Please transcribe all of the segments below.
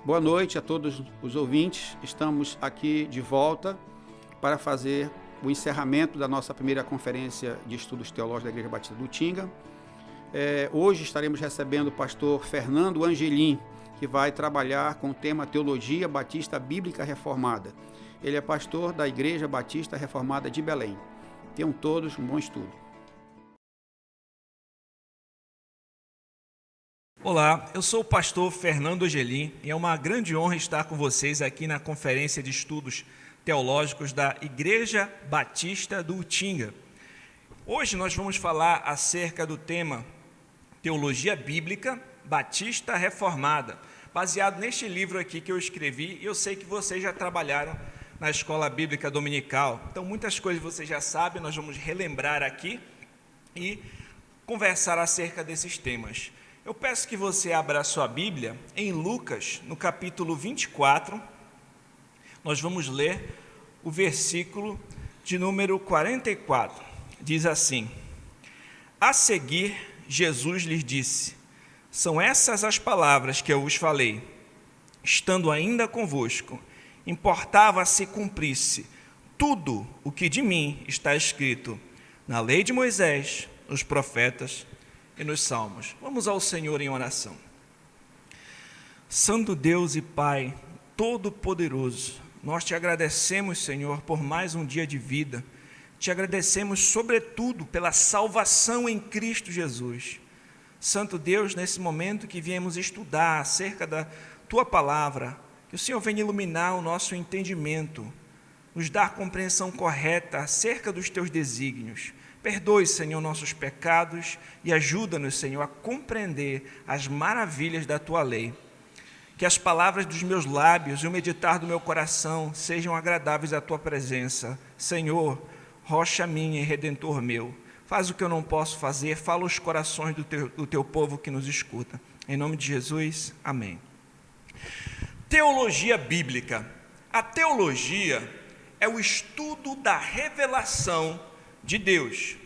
Boa noite a todos os ouvintes. Estamos aqui de volta para fazer o encerramento da nossa primeira conferência de estudos teológicos da Igreja Batista do Utinga. Hoje estaremos recebendo o pastor Fernando Angelim, que vai trabalhar com o tema Teologia Batista Bíblica Reformada. Ele é pastor da Igreja Batista Reformada de Belém. Tenham todos um bom estudo. Olá, eu sou o pastor Fernando Angelim e é uma grande honra estar com vocês aqui na Conferência de Estudos Teológicos da Igreja Batista do Utinga. Hoje nós vamos falar acerca do tema Teologia Bíblica Batista Reformada, baseado neste livro aqui que eu escrevi, e eu sei que vocês já trabalharam na Escola Bíblica Dominical, então muitas coisas vocês já sabem, nós vamos relembrar aqui e conversar acerca desses temas. Eu peço que você abra a sua Bíblia em Lucas, no capítulo 24, nós vamos ler o versículo de número 44, diz assim: A seguir, Jesus lhes disse: São essas as palavras que eu vos falei, estando ainda convosco, importava se cumprisse tudo o que de mim está escrito na lei de Moisés, nos profetas e nos salmos. Vamos ao Senhor em oração. Santo Deus e Pai Todo-Poderoso, nós te agradecemos, Senhor, por mais um dia de vida. Te agradecemos, sobretudo, pela salvação em Cristo Jesus. Santo Deus, nesse momento que viemos estudar acerca da Tua Palavra, que o Senhor venha iluminar o nosso entendimento, nos dar compreensão correta acerca dos Teus desígnios. Perdoe, Senhor, nossos pecados e ajuda-nos, Senhor, a compreender as maravilhas da Tua lei. Que as palavras dos meus lábios e o meditar do meu coração sejam agradáveis à Tua presença. Senhor, rocha minha e redentor meu, faz o que eu não posso fazer, fala os corações do teu povo que nos escuta. Em nome de Jesus, amém. Teologia bíblica. A teologia é o estudo da revelação de Deus.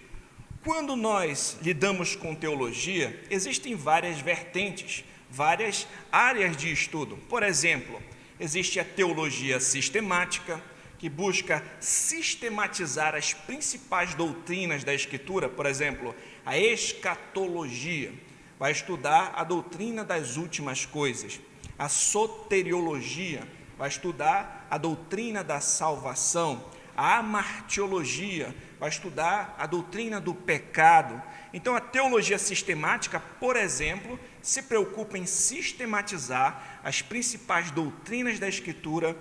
Quando nós lidamos com teologia, existem várias vertentes, várias áreas de estudo. Por exemplo, existe a teologia sistemática, que busca sistematizar as principais doutrinas da Escritura. Por exemplo, a escatologia vai estudar a doutrina das últimas coisas. A soteriologia vai estudar a doutrina da salvação. A amartiologia vai estudar a doutrina do pecado. Então, a teologia sistemática, por exemplo, se preocupa em sistematizar as principais doutrinas da Escritura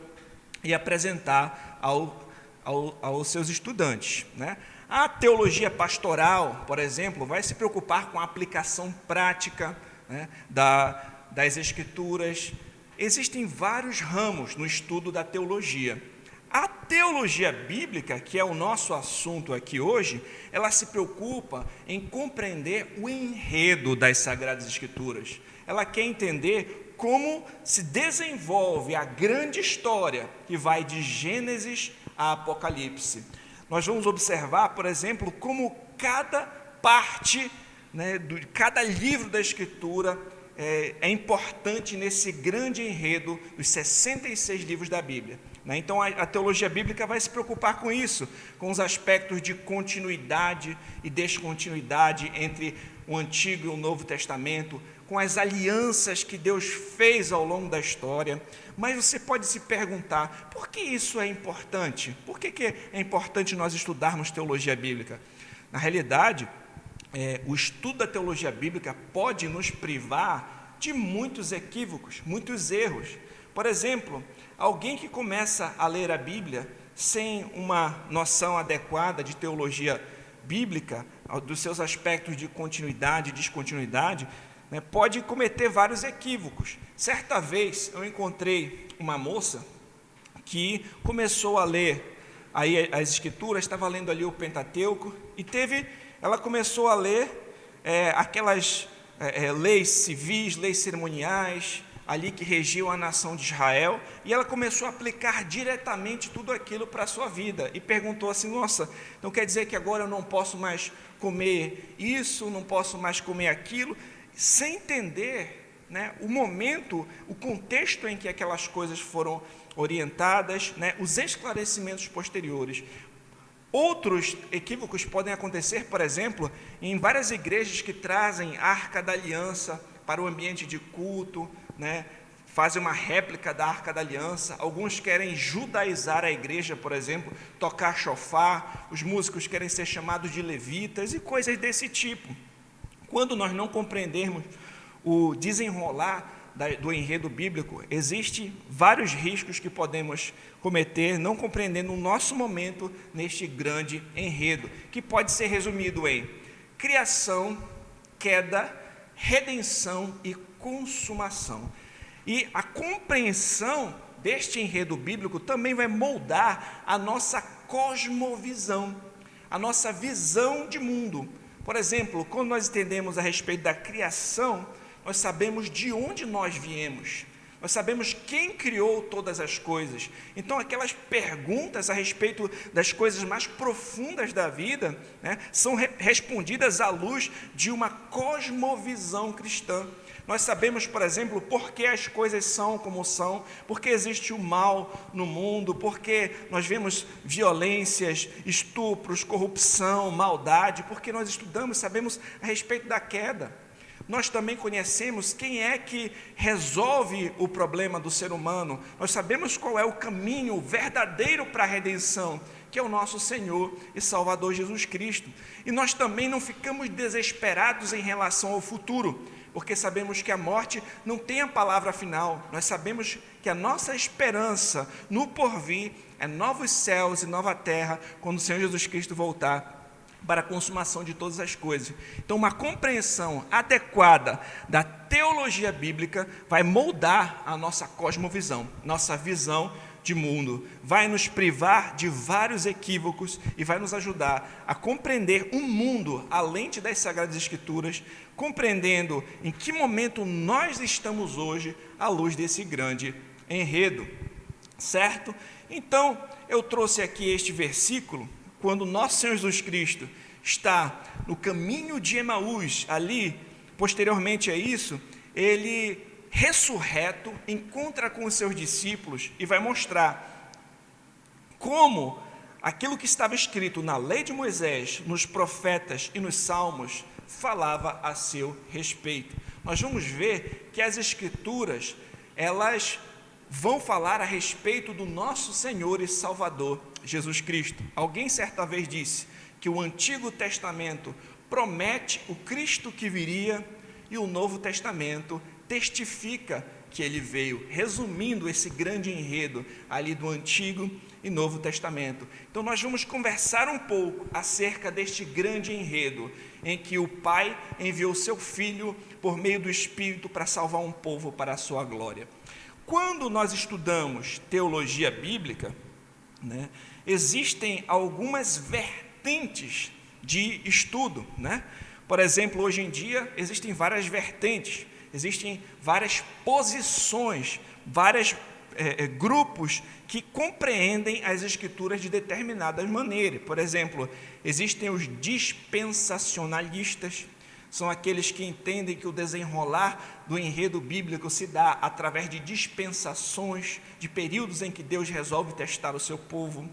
e apresentar aos seus estudantes, né? A teologia pastoral, por exemplo, vai se preocupar com a aplicação prática, né, das Escrituras. Existem vários ramos no estudo da teologia. A teologia bíblica, que é o nosso assunto aqui hoje, ela se preocupa em compreender o enredo das Sagradas Escrituras. Ela quer entender como se desenvolve a grande história que vai de Gênesis a Apocalipse. Nós vamos observar, por exemplo, como cada parte, né, de cada livro da Escritura é importante nesse grande enredo dos 66 livros da Bíblia. Então, a teologia bíblica vai se preocupar com isso, com os aspectos de continuidade e descontinuidade entre o Antigo e o Novo Testamento, com as alianças que Deus fez ao longo da história. Mas você pode se perguntar, por que isso é importante? Por que é importante nós estudarmos teologia bíblica? Na realidade, o estudo da teologia bíblica pode nos privar de muitos equívocos, muitos erros. Por exemplo, alguém que começa a ler a Bíblia sem uma noção adequada de teologia bíblica, dos seus aspectos de continuidade e descontinuidade, né, pode cometer vários equívocos. Certa vez eu encontrei uma moça que começou a ler aí as Escrituras, estava lendo ali o Pentateuco, e ela começou a ler aquelas leis civis, leis cerimoniais, ali que regiam a nação de Israel, e ela começou a aplicar diretamente tudo aquilo para a sua vida, e perguntou assim: nossa, então quer dizer que agora eu não posso mais comer isso, não posso mais comer aquilo, sem entender né, o momento, o contexto em que aquelas coisas foram orientadas, né, os esclarecimentos posteriores. Outros equívocos podem acontecer, por exemplo, em várias igrejas que trazem a Arca da Aliança para o ambiente de culto, né, fazem uma réplica da Arca da Aliança. Alguns querem judaizar a igreja, por exemplo, tocar chofar, os músicos querem ser chamados de levitas e coisas desse tipo. Quando nós não compreendermos o desenrolar do enredo bíblico, existem vários riscos que podemos cometer, não compreendendo o nosso momento neste grande enredo, que pode ser resumido em criação, queda, redenção e consumação. E a compreensão deste enredo bíblico também vai moldar a nossa cosmovisão, a nossa visão de mundo. Por exemplo, quando nós entendemos a respeito da criação, nós sabemos de onde nós viemos, nós sabemos quem criou todas as coisas. Então, aquelas perguntas a respeito das coisas mais profundas da vida, né, são respondidas à luz de uma cosmovisão cristã. Nós sabemos, por exemplo, por que as coisas são como são, por que existe o mal no mundo, por que nós vemos violências, estupros, corrupção, maldade, porque nós estudamos, sabemos a respeito da queda. Nós também conhecemos quem é que resolve o problema do ser humano. Nós sabemos qual é o caminho verdadeiro para a redenção, que é o nosso Senhor e Salvador Jesus Cristo. E nós também não ficamos desesperados em relação ao futuro, porque sabemos que a morte não tem a palavra final. Nós sabemos que a nossa esperança no porvir é novos céus e nova terra, quando o Senhor Jesus Cristo voltar para a consumação de todas as coisas. Então, uma compreensão adequada da teologia bíblica vai moldar a nossa cosmovisão, nossa visão de mundo, vai nos privar de vários equívocos e vai nos ajudar a compreender um mundo à lente das Sagradas Escrituras, compreendendo em que momento nós estamos hoje à luz desse grande enredo, certo? Então, eu trouxe aqui este versículo, quando nosso Senhor Jesus Cristo está no caminho de Emaús, ali, posteriormente a isso, ele, ressurreto, encontra com os seus discípulos e vai mostrar como aquilo que estava escrito na lei de Moisés, nos profetas e nos salmos, falava a seu respeito. Nós vamos ver que as Escrituras, elas vão falar a respeito do nosso Senhor e Salvador, Jesus Cristo. Alguém certa vez disse que o Antigo Testamento promete o Cristo que viria e o Novo Testamento testifica que ele veio, resumindo esse grande enredo ali do Antigo e Novo Testamento. Então nós vamos conversar um pouco acerca deste grande enredo, em que o Pai enviou seu Filho por meio do Espírito para salvar um povo para a sua glória. Quando nós estudamos teologia bíblica, né, existem algumas vertentes de estudo, né? Por exemplo, hoje em dia existem várias vertentes, existem várias posições, vários grupos que compreendem as Escrituras de determinadas maneiras. Por exemplo, existem os dispensacionalistas, são aqueles que entendem que o desenrolar do enredo bíblico se dá através de dispensações, de períodos em que Deus resolve testar o seu povo.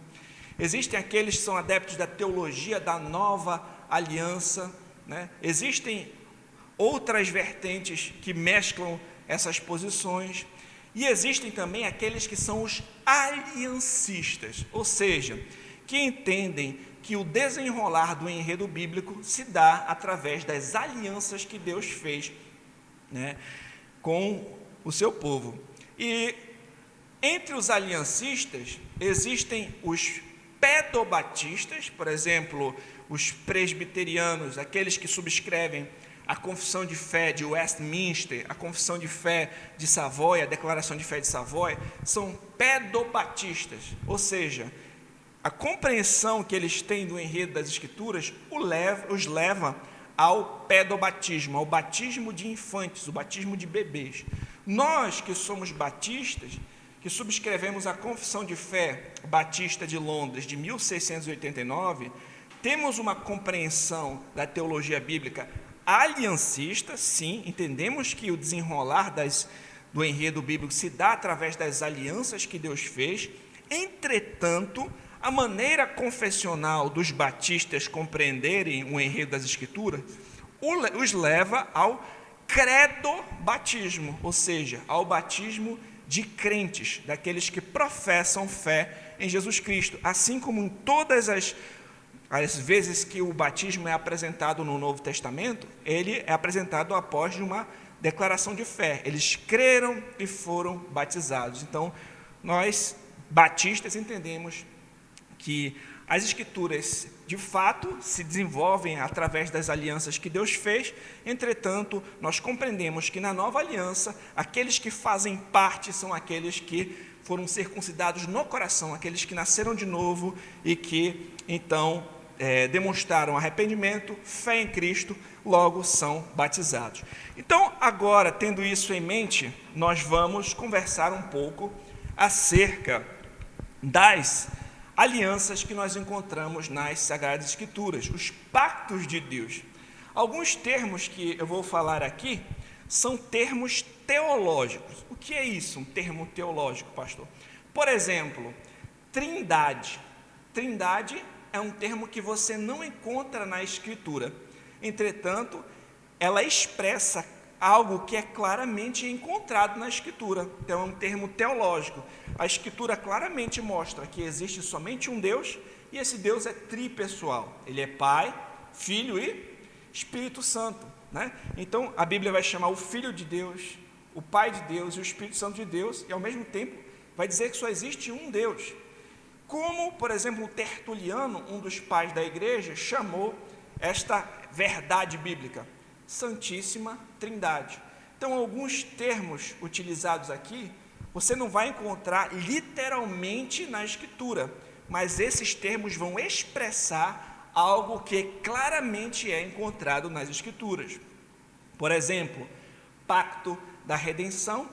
Existem aqueles que são adeptos da teologia da nova aliança, né? Existem outras vertentes que mesclam essas posições. E existem também aqueles que são os aliancistas, ou seja, que entendem que o desenrolar do enredo bíblico se dá através das alianças que Deus fez, né, com o seu povo. E entre os aliancistas existem os pedobatistas, por exemplo, os presbiterianos, aqueles que subscrevem a Confissão de Fé de Westminster, a Confissão de Fé de Savoia, a Declaração de Fé de Savoia, são pedobatistas, ou seja, a compreensão que eles têm do enredo das Escrituras os leva ao pedobatismo, ao batismo de infantes, o batismo de bebês. Nós que somos batistas, que subscrevemos a Confissão de Fé Batista de Londres de 1689, temos uma compreensão da teologia bíblica aliancista, sim, entendemos que o desenrolar do enredo bíblico se dá através das alianças que Deus fez. Entretanto, a maneira confessional dos batistas compreenderem o enredo das Escrituras os leva ao credo-batismo, ou seja, ao batismo de crentes, daqueles que professam fé em Jesus Cristo, assim como em todas as vezes que o batismo é apresentado no Novo Testamento, ele é apresentado após uma declaração de fé. Eles creram e foram batizados. Então, nós, batistas, entendemos que as Escrituras, de fato, se desenvolvem através das alianças que Deus fez. Entretanto, nós compreendemos que na nova aliança, aqueles que fazem parte são aqueles que foram circuncidados no coração, aqueles que nasceram de novo e que, então, demonstraram arrependimento, fé em Cristo, logo são batizados. Então, agora, tendo isso em mente, nós vamos conversar um pouco acerca das alianças que nós encontramos nas Sagradas Escrituras, os pactos de Deus. Alguns termos que eu vou falar aqui são termos teológicos. O que é isso, um termo teológico, pastor? Por exemplo, trindade. Trindade é um termo que você não encontra na Escritura. Entretanto, ela expressa algo que é claramente encontrado na Escritura. Então, é um termo teológico. A Escritura claramente mostra que existe somente um Deus, e esse Deus é tripessoal. Ele é Pai, Filho e Espírito Santo, né? Então, a Bíblia vai chamar o Filho de Deus, o Pai de Deus e o Espírito Santo de Deus, e ao mesmo tempo vai dizer que só existe um Deus. Como, por exemplo, o Tertuliano, um dos pais da igreja, chamou esta verdade bíblica: Santíssima Trindade. Então, alguns termos utilizados aqui, você não vai encontrar literalmente na Escritura, mas esses termos vão expressar algo que claramente é encontrado nas Escrituras. Por exemplo, pacto da redenção,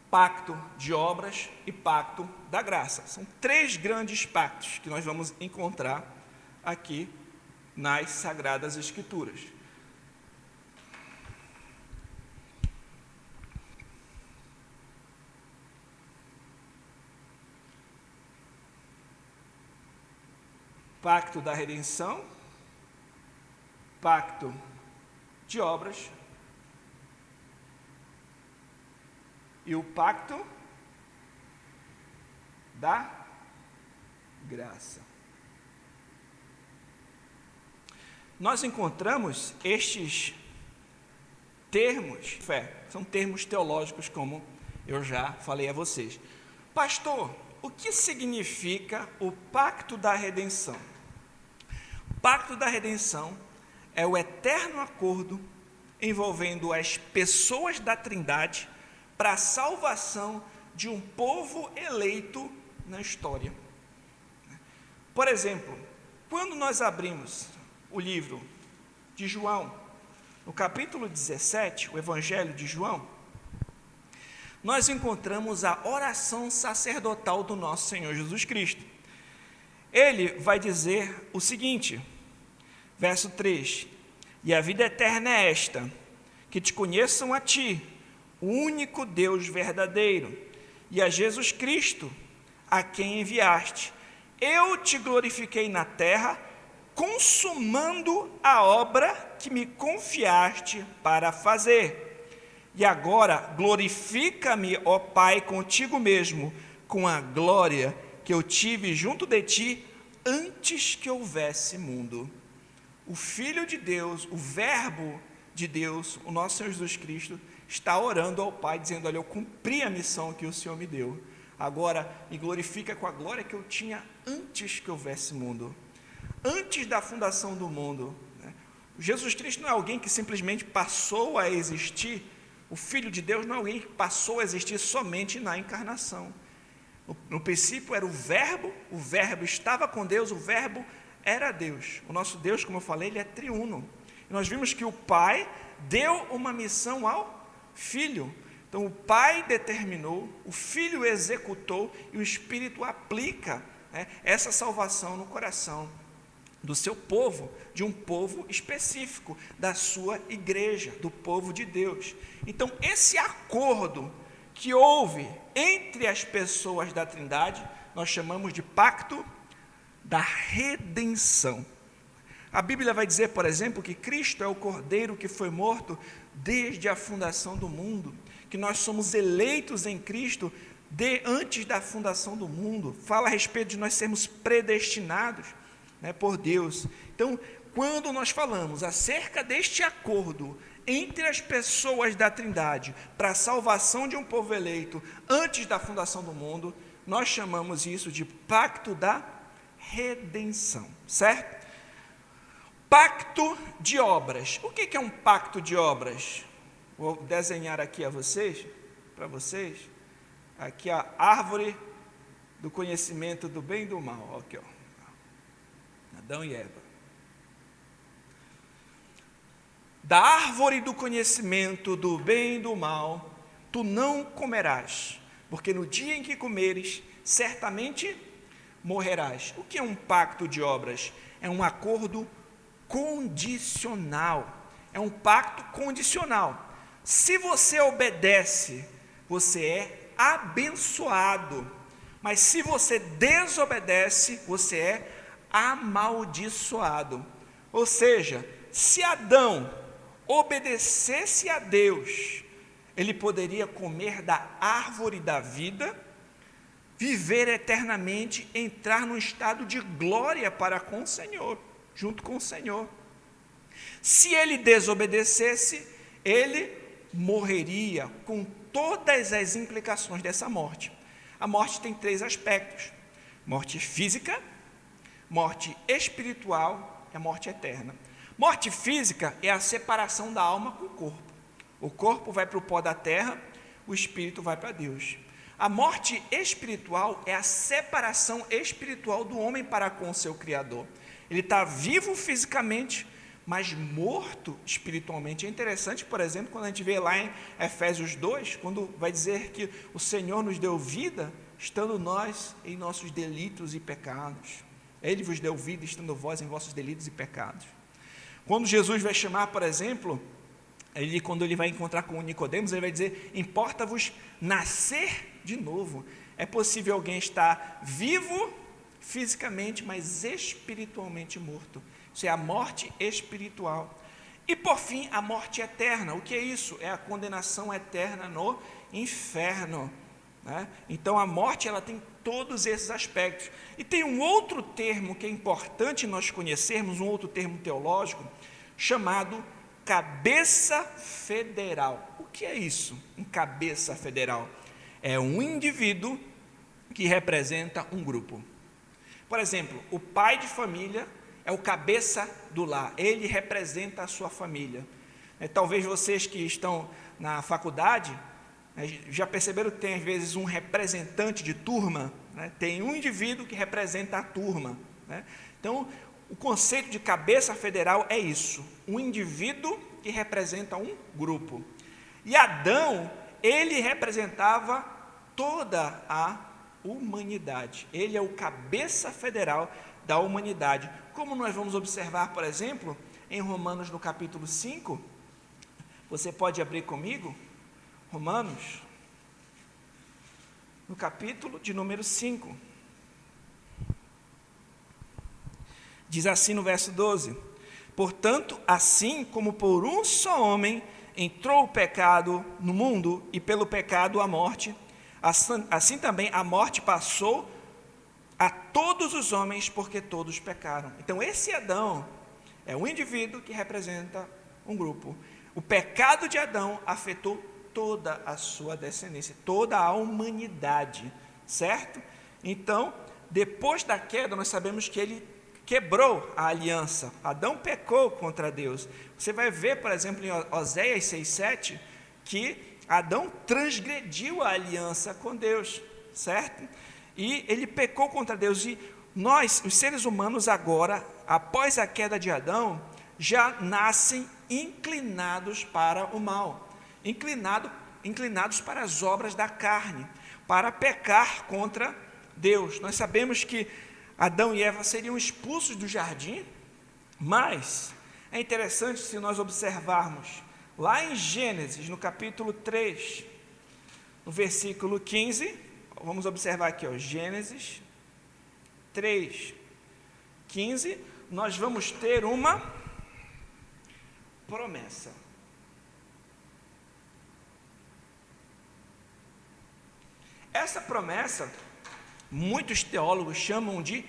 pacto de obras e pacto da graça. São três grandes pactos que nós vamos encontrar aqui nas Sagradas Escrituras. Pacto da redenção, pacto de obras e o pacto da graça. Nós encontramos estes termos, fé, são termos teológicos, como eu já falei a vocês. Pastor, o que significa o pacto da redenção? O pacto da redenção é o eterno acordo envolvendo as pessoas da Trindade para a salvação de um povo eleito na história. Por exemplo, quando nós abrimos o livro de João, no capítulo 17, o Evangelho de João, nós encontramos a oração sacerdotal do nosso Senhor Jesus Cristo. Ele vai dizer o seguinte, verso 3: E a vida eterna é esta, que te conheçam a ti, o único Deus verdadeiro, e a Jesus Cristo, a quem enviaste. Eu te glorifiquei na terra, consumando a obra que me confiaste para fazer. E agora glorifica-me, ó Pai, contigo mesmo, com a glória que eu tive junto de ti antes que houvesse mundo. O Filho de Deus, o Verbo de Deus, o nosso Senhor Jesus Cristo, está orando ao Pai, dizendo: olha, eu cumpri a missão que o Senhor me deu, agora me glorifica com a glória que eu tinha antes que houvesse mundo, antes da fundação do mundo. Jesus Cristo não é alguém que simplesmente passou a existir. O Filho de Deus não é alguém que passou a existir somente na encarnação. No princípio era o Verbo estava com Deus, o Verbo era Deus. O nosso Deus, como eu falei, ele é triuno. E nós vimos que o Pai deu uma missão ao Filho. Então o Pai determinou, o Filho executou e o Espírito aplica essa salvação no coração do seu povo, de um povo específico, da sua igreja, do povo de Deus. Então, esse acordo que houve entre as pessoas da Trindade, nós chamamos de pacto da redenção. A Bíblia vai dizer, por exemplo, que Cristo é o Cordeiro que foi morto desde a fundação do mundo, que nós somos eleitos em Cristo antes da fundação do mundo. Fala a respeito de nós sermos predestinados, né, por Deus. Então, quando nós falamos acerca deste acordo entre as pessoas da Trindade para a salvação de um povo eleito antes da fundação do mundo, nós chamamos isso de pacto da redenção, certo? Pacto de obras. O que é um pacto de obras? Vou desenhar aqui para vocês, aqui a árvore do conhecimento do bem e do mal. Aqui, ó. Adão e Eva. Da árvore do conhecimento do bem e do mal, tu não comerás, porque no dia em que comeres, certamente morrerás. O que é um pacto de obras? É um acordo condicional. É um pacto condicional. Se você obedece, você é abençoado. Mas se você desobedece, você é amaldiçoado. Ou seja, se Adão obedecesse a Deus, ele poderia comer da árvore da vida, viver eternamente, entrar num estado de glória para com o Senhor, junto com o Senhor. Se ele desobedecesse, ele morreria com todas as implicações dessa morte. A morte tem 3 aspectos: morte física, morte espiritual e a morte eterna. Morte física é a separação da alma com o corpo. O corpo vai para o pó da terra, o espírito vai para Deus. A morte espiritual é a separação espiritual do homem para com o seu Criador. Ele está vivo fisicamente, mas morto espiritualmente. É interessante, por exemplo, quando a gente vê lá em Efésios 2, quando vai dizer que o Senhor nos deu vida, estando nós em nossos delitos e pecados. Ele vos deu vida, estando vós em vossos delitos e pecados. Quando Jesus vai chamar, por exemplo, quando ele vai encontrar com o Nicodemos, ele vai dizer: importa-vos nascer de novo. É possível alguém estar vivo fisicamente, mas espiritualmente morto. Isso é a morte espiritual. E por fim, a morte eterna. O que é isso? É a condenação eterna no inferno, né? Então a morte, ela tem todos esses aspectos. E tem um outro termo que é importante nós conhecermos, um outro termo teológico, chamado cabeça federal. O que é isso, um cabeça federal? É um indivíduo que representa um grupo. Por exemplo, o pai de família é o cabeça do lar, ele representa a sua família. Talvez vocês que estão na faculdade já perceberam que tem às vezes um representante de turma, né? Tem um indivíduo que representa a turma, né? Então, o conceito de cabeça federal é isso, um indivíduo que representa um grupo. E Adão, ele representava toda a humanidade, ele é o cabeça federal da humanidade. Como nós vamos observar, por exemplo, em Romanos no capítulo 5, você pode abrir comigo, Romanos, no capítulo de número 5, diz assim no verso 12: portanto, assim como por um só homem entrou o pecado no mundo, e pelo pecado a morte, assim também a morte passou a todos os homens, porque todos pecaram. Então esse Adão é um indivíduo que representa um grupo. O pecado de Adão afetou toda a sua descendência, toda a humanidade, certo? Então, depois da queda, nós sabemos que ele quebrou a aliança. Adão pecou contra Deus. Você vai ver, por exemplo, em Oséias 6:7, que Adão transgrediu a aliança com Deus, certo? E ele pecou contra Deus. E nós, os seres humanos, agora, após a queda de Adão, já nascem inclinados para o mal, inclinados para as obras da carne, para pecar contra Deus. Nós sabemos que Adão e Eva seriam expulsos do jardim, mas é interessante se nós observarmos lá em Gênesis, no capítulo 3, no versículo 15, vamos observar aqui, Gênesis 3, 15, nós vamos ter uma promessa. Essa promessa, muitos teólogos chamam de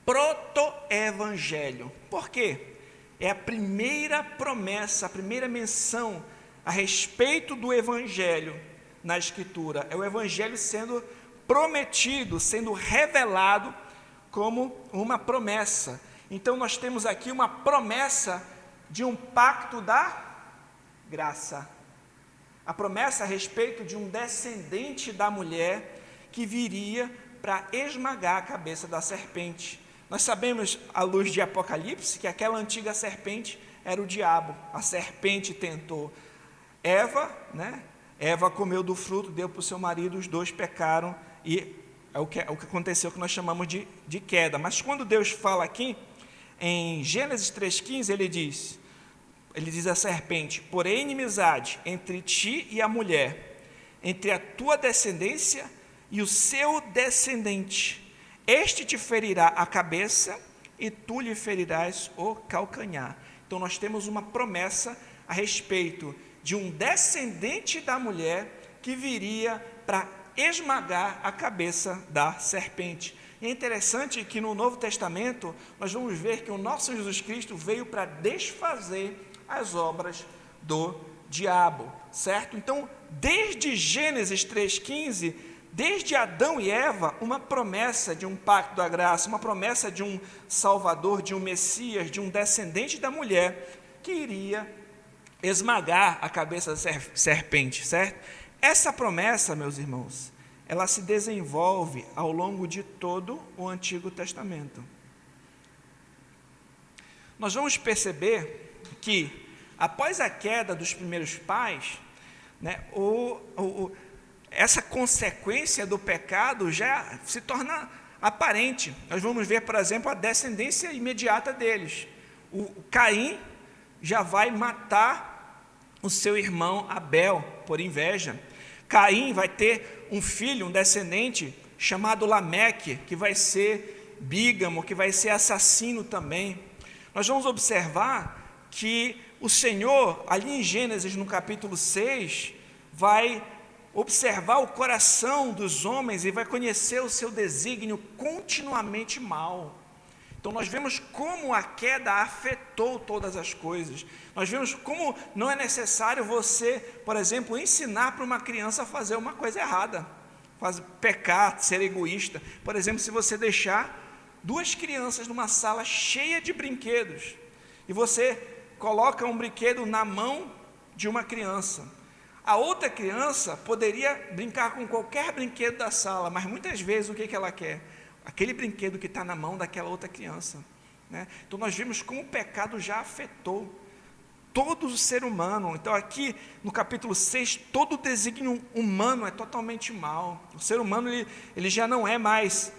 proto-evangelho. Por quê? É a primeira promessa, a primeira menção a respeito do evangelho na Escritura. É o evangelho sendo prometido, sendo revelado como uma promessa. Então nós temos aqui uma promessa de um pacto da graça. A promessa a respeito de um descendente da mulher que viria para esmagar a cabeça da serpente. Nós sabemos, à luz de Apocalipse, que aquela antiga serpente era o diabo. A serpente tentou Eva, Eva comeu do fruto, deu para o seu marido, os dois pecaram, e é o que aconteceu, que nós chamamos de queda. Mas quando Deus fala aqui, em Gênesis 3,15, ele diz à serpente: porém inimizade entre ti e a mulher, entre a tua descendência e o seu descendente. Este te ferirá a cabeça e tu lhe ferirás o calcanhar. Então nós temos uma promessa a respeito de um descendente da mulher que viria para esmagar a cabeça da serpente. E é interessante que no Novo Testamento nós vamos ver que o nosso Jesus Cristo veio para desfazer as obras do diabo, certo? Então, desde Gênesis 3,15, desde Adão e Eva, uma promessa de um pacto da graça, uma promessa de um Salvador, de um Messias, de um descendente da mulher, que iria esmagar a cabeça da serpente, certo? Essa promessa, meus irmãos, ela se desenvolve ao longo de todo o Antigo Testamento. Nós vamos perceber que, após a queda dos primeiros pais, essa consequência do pecado já se torna aparente. Nós vamos ver, por exemplo, a descendência imediata deles. O Caim já vai matar o seu irmão Abel por inveja. Caim vai ter um filho, um descendente, chamado Lameque, que vai ser bígamo, que vai ser assassino também. Nós vamos observar que o Senhor, ali em Gênesis, no capítulo 6, vai observar o coração dos homens e vai conhecer o seu desígnio continuamente mal. Então nós vemos como a queda afetou todas as coisas. Nós vemos como não é necessário você, por exemplo, ensinar para uma criança a fazer uma coisa errada, pecar, ser egoísta. Por exemplo, se você deixar duas crianças numa sala cheia de brinquedos e você coloca um brinquedo na mão de uma criança, a outra criança poderia brincar com qualquer brinquedo da sala, mas muitas vezes o que ela quer? Aquele brinquedo que está na mão daquela outra criança. Então nós vimos como o pecado já afetou todo o ser humano. Então aqui no capítulo 6, todo o desígnio humano é totalmente mau. O ser humano ele já não é mais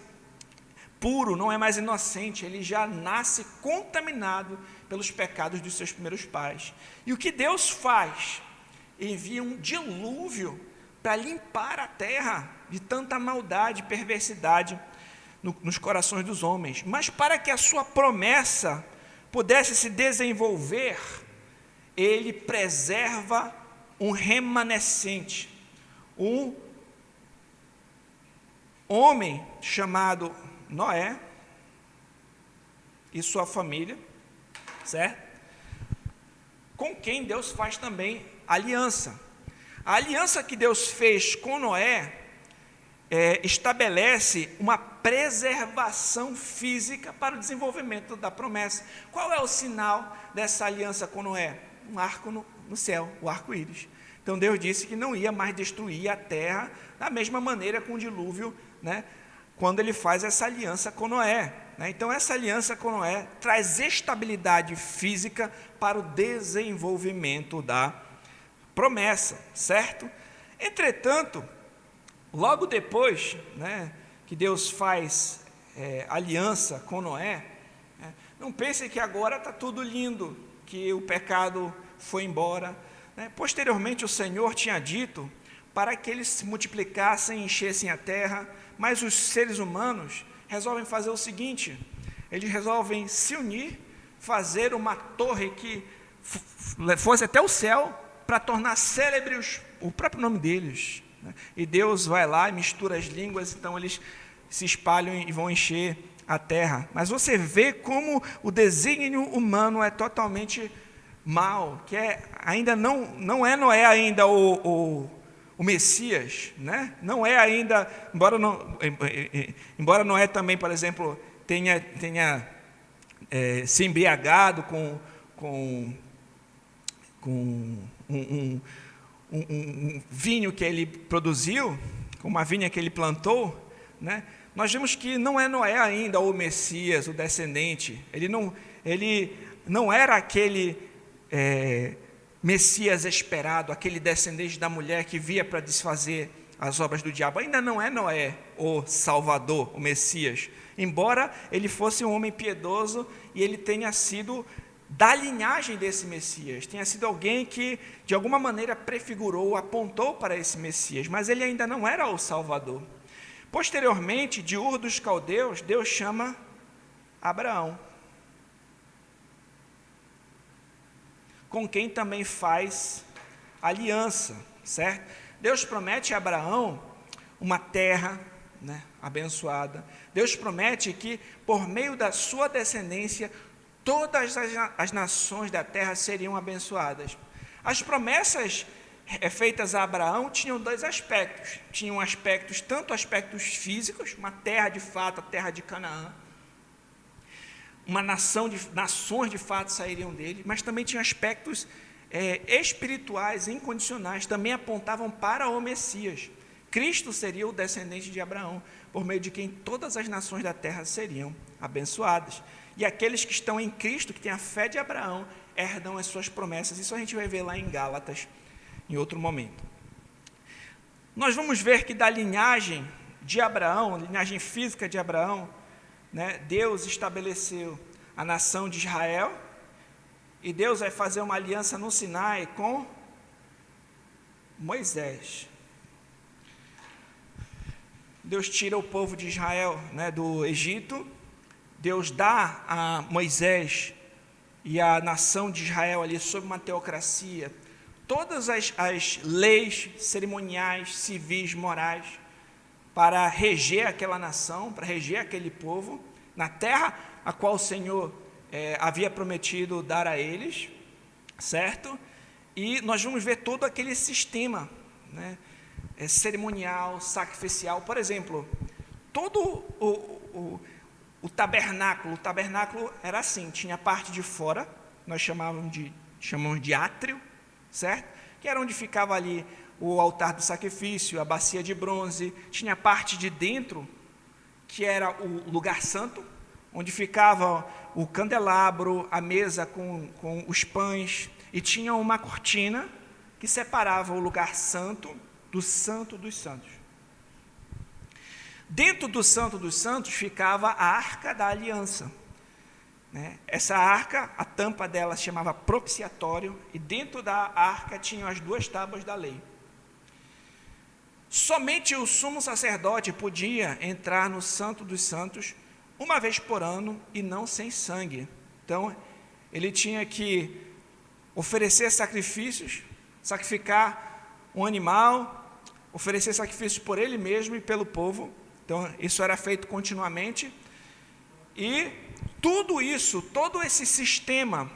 puro, não é mais inocente, ele já nasce contaminado pelos pecados dos seus primeiros pais. E o que Deus faz? Envia um dilúvio para limpar a terra de tanta maldade e perversidade nos corações dos homens. Mas para que a sua promessa pudesse se desenvolver, ele preserva um remanescente, um homem chamado Noé e sua família, certo? Com quem Deus faz também aliança. A aliança que Deus fez com Noé estabelece uma preservação física para o desenvolvimento da promessa. Qual é o sinal dessa aliança com Noé? Um arco no céu, o arco-íris. Então Deus disse que não ia mais destruir a terra da mesma maneira com o dilúvio, quando ele faz essa aliança com Noé. Então essa aliança com Noé traz estabilidade física para o desenvolvimento da promessa, certo? Entretanto, logo depois que Deus faz aliança com Noé, não pense que agora está tudo lindo, que o pecado foi embora. Posteriormente, o Senhor tinha dito para que eles se multiplicassem e enchessem a terra, mas os seres humanos resolvem fazer o seguinte: eles resolvem se unir, fazer uma torre que fosse até o céu, para tornar célebre o próprio nome deles. E Deus vai lá e mistura as línguas, então eles se espalham e vão encher a terra. Mas você vê como o desígnio humano é totalmente mau, que ainda não é Noé ainda o Messias, né? Não é ainda, embora Noé também, por exemplo, tenha se embriagado com um vinho que ele produziu, com uma vinha que ele plantou, né? Nós vemos que não é Noé ainda o Messias, o descendente. Ele não era aquele Messias esperado, aquele descendente da mulher que via para desfazer as obras do diabo. Ainda não é Noé o Salvador, o Messias, embora ele fosse um homem piedoso e ele tenha sido da linhagem desse Messias, tenha sido alguém que de alguma maneira prefigurou, apontou para esse Messias, mas ele ainda não era o Salvador. Posteriormente, de Ur dos Caldeus, Deus chama Abraão, com quem também faz aliança, certo? Deus promete a Abraão uma terra, né, abençoada. Deus promete que por meio da sua descendência todas as nações da terra seriam abençoadas. As promessas feitas a Abraão tinham dois aspectos. Tinham aspectos, tanto aspectos físicos, uma terra de fato, a terra de Canaã, uma nações de fato sairiam dele, mas também tinha aspectos espirituais, incondicionais, também apontavam para o Messias. Cristo seria o descendente de Abraão, por meio de quem todas as nações da terra seriam abençoadas. E aqueles que estão em Cristo, que têm a fé de Abraão, herdam as suas promessas. Isso a gente vai ver lá em Gálatas, em outro momento. Nós vamos ver que da linhagem de Abraão, linhagem física de Abraão, né, Deus estabeleceu a nação de Israel, e Deus vai fazer uma aliança no Sinai com Moisés. Deus tira o povo de Israel, né, do Egito. Deus dá a Moisés e a nação de Israel ali sob uma teocracia todas as leis cerimoniais, civis, morais, para reger aquela nação, para reger aquele povo, na terra a qual o Senhor havia prometido dar a eles, certo? E nós vamos ver todo aquele sistema, né, cerimonial, sacrificial. Por exemplo, todo o tabernáculo era assim, tinha a parte de fora, nós chamamos de átrio, certo? Que era onde ficava ali o altar do sacrifício, a bacia de bronze. Tinha a parte de dentro, que era o lugar santo, onde ficava o candelabro, a mesa com os pães, e tinha uma cortina que separava o lugar santo do santo dos santos. Dentro do santo dos santos ficava a arca da aliança, né? Essa arca, a tampa dela se chamava propiciatório, e dentro da arca tinham as duas tábuas da lei. Somente o sumo sacerdote podia entrar no santo dos santos uma vez por ano e não sem sangue. Então, ele tinha que oferecer sacrifícios, sacrificar um animal, oferecer sacrifícios por ele mesmo e pelo povo. Então, isso era feito continuamente. E tudo isso, todo esse sistema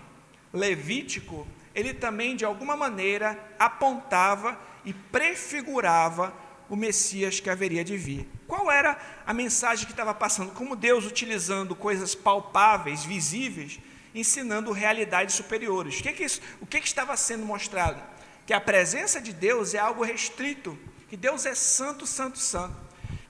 levítico, ele também, de alguma maneira, apontava e prefigurava o Messias que haveria de vir. Qual era a mensagem que estava passando? Como Deus, utilizando coisas palpáveis, visíveis, ensinando realidades superiores. O que estava sendo mostrado? Que a presença de Deus é algo restrito, que Deus é santo, santo, santo,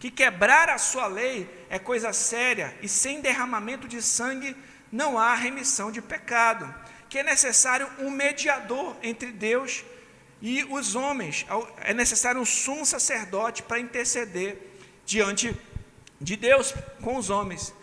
que quebrar a sua lei é coisa séria, e sem derramamento de sangue não há remissão de pecado, que é necessário um mediador entre Deus e os homens, é necessário um sumo sacerdote para interceder diante de Deus com os homens.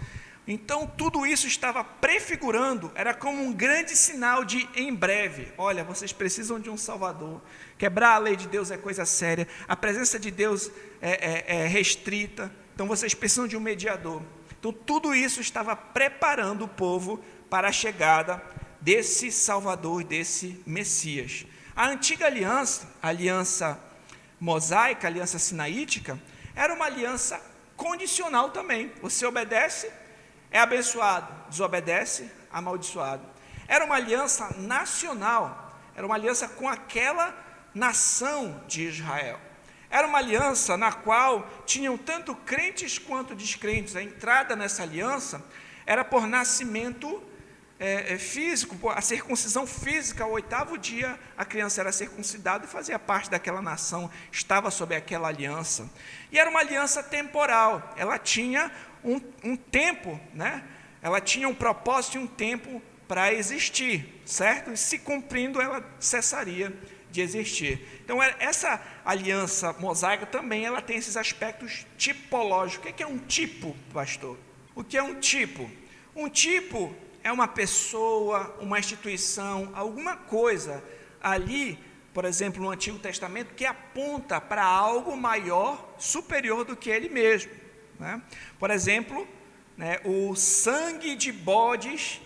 Então, tudo isso estava prefigurando, era como um grande sinal de em breve. Olha, vocês precisam de um Salvador. Quebrar a lei de Deus é coisa séria. A presença de Deus é restrita. Então, vocês precisam de um mediador. Então, tudo isso estava preparando o povo para a chegada desse Salvador, desse Messias. A antiga aliança, a aliança mosaica, a aliança sinaítica, era uma aliança condicional também. Você obedece, é abençoado, desobedece, amaldiçoado. Era uma aliança nacional, era uma aliança com aquela nação de Israel. Era uma aliança na qual tinham tanto crentes quanto descrentes. A entrada nessa aliança era por nascimento físico, a circuncisão física. Ao 8º dia a criança era circuncidada e fazia parte daquela nação, estava sob aquela aliança. E era uma aliança temporal, ela tinha um tempo, né? Ela tinha um propósito e um tempo para existir, certo? E se cumprindo, ela cessaria de existir. Então, essa aliança mosaica também ela tem esses aspectos tipológicos. O que é um tipo, pastor? O que é um tipo? Um tipo é uma pessoa, uma instituição, alguma coisa ali, por exemplo, no Antigo Testamento, que aponta para algo maior, superior do que ele mesmo, né? Por exemplo, né, o sangue de bodes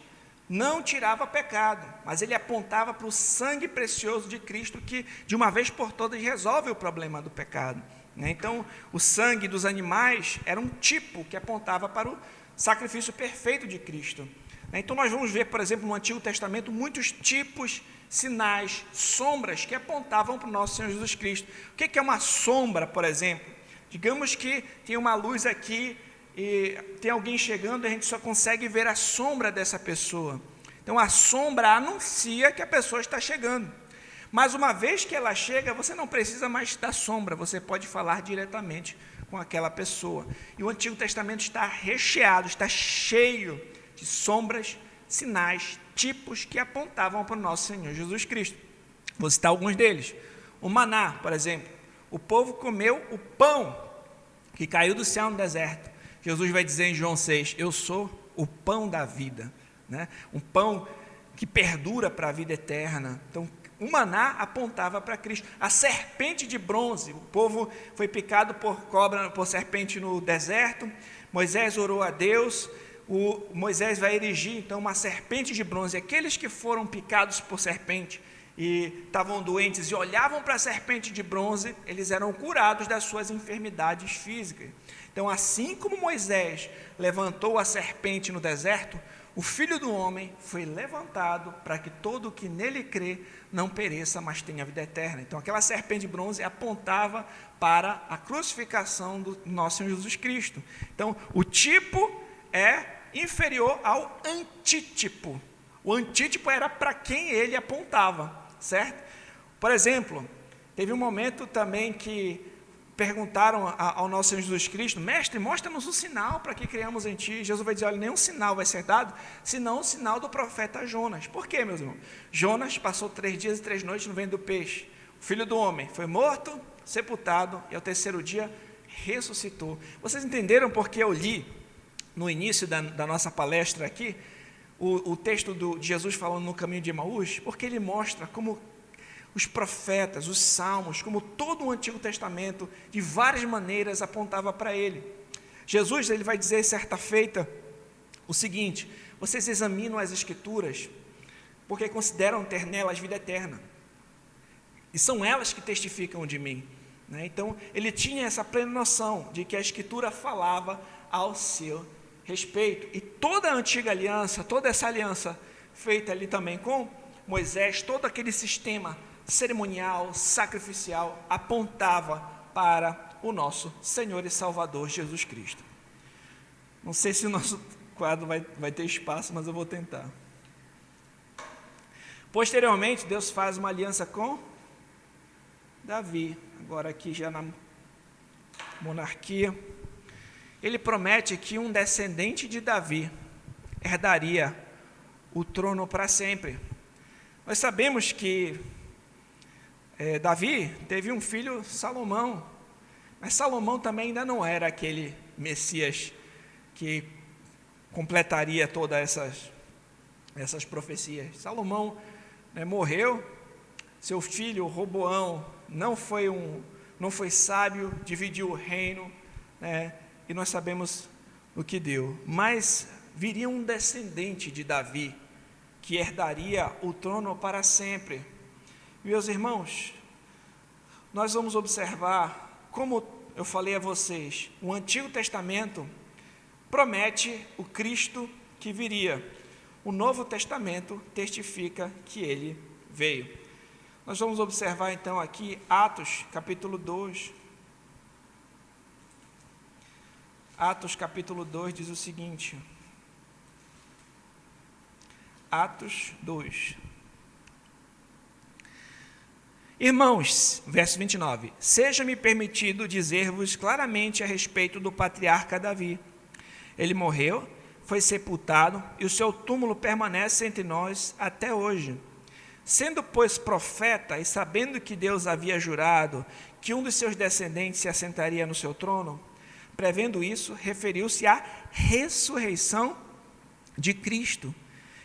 não tirava pecado, mas ele apontava para o sangue precioso de Cristo, que de uma vez por todas resolve o problema do pecado, né? Então, o sangue dos animais era um tipo que apontava para o sacrifício perfeito de Cristo. Então, nós vamos ver, por exemplo, no Antigo Testamento, muitos tipos, sinais, sombras que apontavam para o nosso Senhor Jesus Cristo. O que é uma sombra, por exemplo? Digamos que tem uma luz aqui e tem alguém chegando e a gente só consegue ver a sombra dessa pessoa. Então, a sombra anuncia que a pessoa está chegando. Mas uma vez que ela chega, você não precisa mais da sombra, você pode falar diretamente com aquela pessoa. E o Antigo Testamento está recheado, está cheio de sombras, sinais, tipos que apontavam para o nosso Senhor Jesus Cristo. Vou citar alguns deles. O maná, por exemplo. O povo comeu o pão que caiu do céu no deserto. Jesus vai dizer em João 6, eu sou o pão da vida, né? Um pão que perdura para a vida eterna. Então, o maná apontava para Cristo. A serpente de bronze, o povo foi picado por cobra, por serpente no deserto. Moisés orou a Deus. Moisés vai erigir então uma serpente de bronze. Aqueles que foram picados por serpente e estavam doentes e olhavam para a serpente de bronze, eles eram curados das suas enfermidades físicas. Então, assim como Moisés levantou a serpente no deserto, o Filho do Homem foi levantado para que todo o que nele crê não pereça, mas tenha vida eterna. Então, aquela serpente de bronze apontava para a crucificação do nosso Senhor Jesus Cristo. Então, o tipo é inferior ao antítipo. O antítipo era para quem ele apontava, certo? Por exemplo, teve um momento também que perguntaram ao nosso Senhor Jesus Cristo, mestre, mostra-nos um sinal para que criamos em ti. Jesus vai dizer, olha, nenhum sinal vai ser dado, senão o sinal do profeta Jonas. Por quê, meus irmãos? Jonas passou 3 dias e 3 noites no ventre do peixe. O Filho do Homem foi morto, sepultado, e ao 3º dia ressuscitou. Vocês entenderam porque eu li no início da nossa palestra aqui, o texto de Jesus falando no caminho de Emaús? Porque ele mostra como os profetas, os salmos, como todo o Antigo Testamento, de várias maneiras apontava para ele. Jesus ele vai dizer certa feita o seguinte, vocês examinam as Escrituras, porque consideram ter nelas vida eterna, e são elas que testificam de mim, né? Então, ele tinha essa plena noção de que a Escritura falava ao seu respeito, e toda a antiga aliança, toda essa aliança feita ali também com Moisés, todo aquele sistema cerimonial, sacrificial, apontava para o nosso Senhor e Salvador Jesus Cristo. Não sei se o nosso quadro vai ter espaço, mas eu vou tentar. Posteriormente, Deus faz uma aliança com Davi, agora aqui já na monarquia. Ele promete que um descendente de Davi herdaria o trono para sempre. Nós sabemos que Davi teve um filho, Salomão, Mas Salomão também ainda não era aquele Messias que completaria todas essas profecias. Salomão, né, morreu, seu filho Roboão não foi sábio, dividiu o reino, né, e nós sabemos o que deu. Mas viria um descendente de Davi, que herdaria o trono para sempre. Meus irmãos, nós vamos observar, como eu falei a vocês, o Antigo Testamento promete o Cristo que viria. O Novo Testamento testifica que ele veio. Nós vamos observar então aqui Atos capítulo 2. Atos capítulo 2 diz o seguinte. Atos 2. Irmãos, verso 29, seja-me permitido dizer-vos claramente a respeito do patriarca Davi. Ele morreu, foi sepultado, e o seu túmulo permanece entre nós até hoje. Sendo, pois, profeta, e sabendo que Deus havia jurado que um dos seus descendentes se assentaria no seu trono, prevendo isso, referiu-se à ressurreição de Cristo,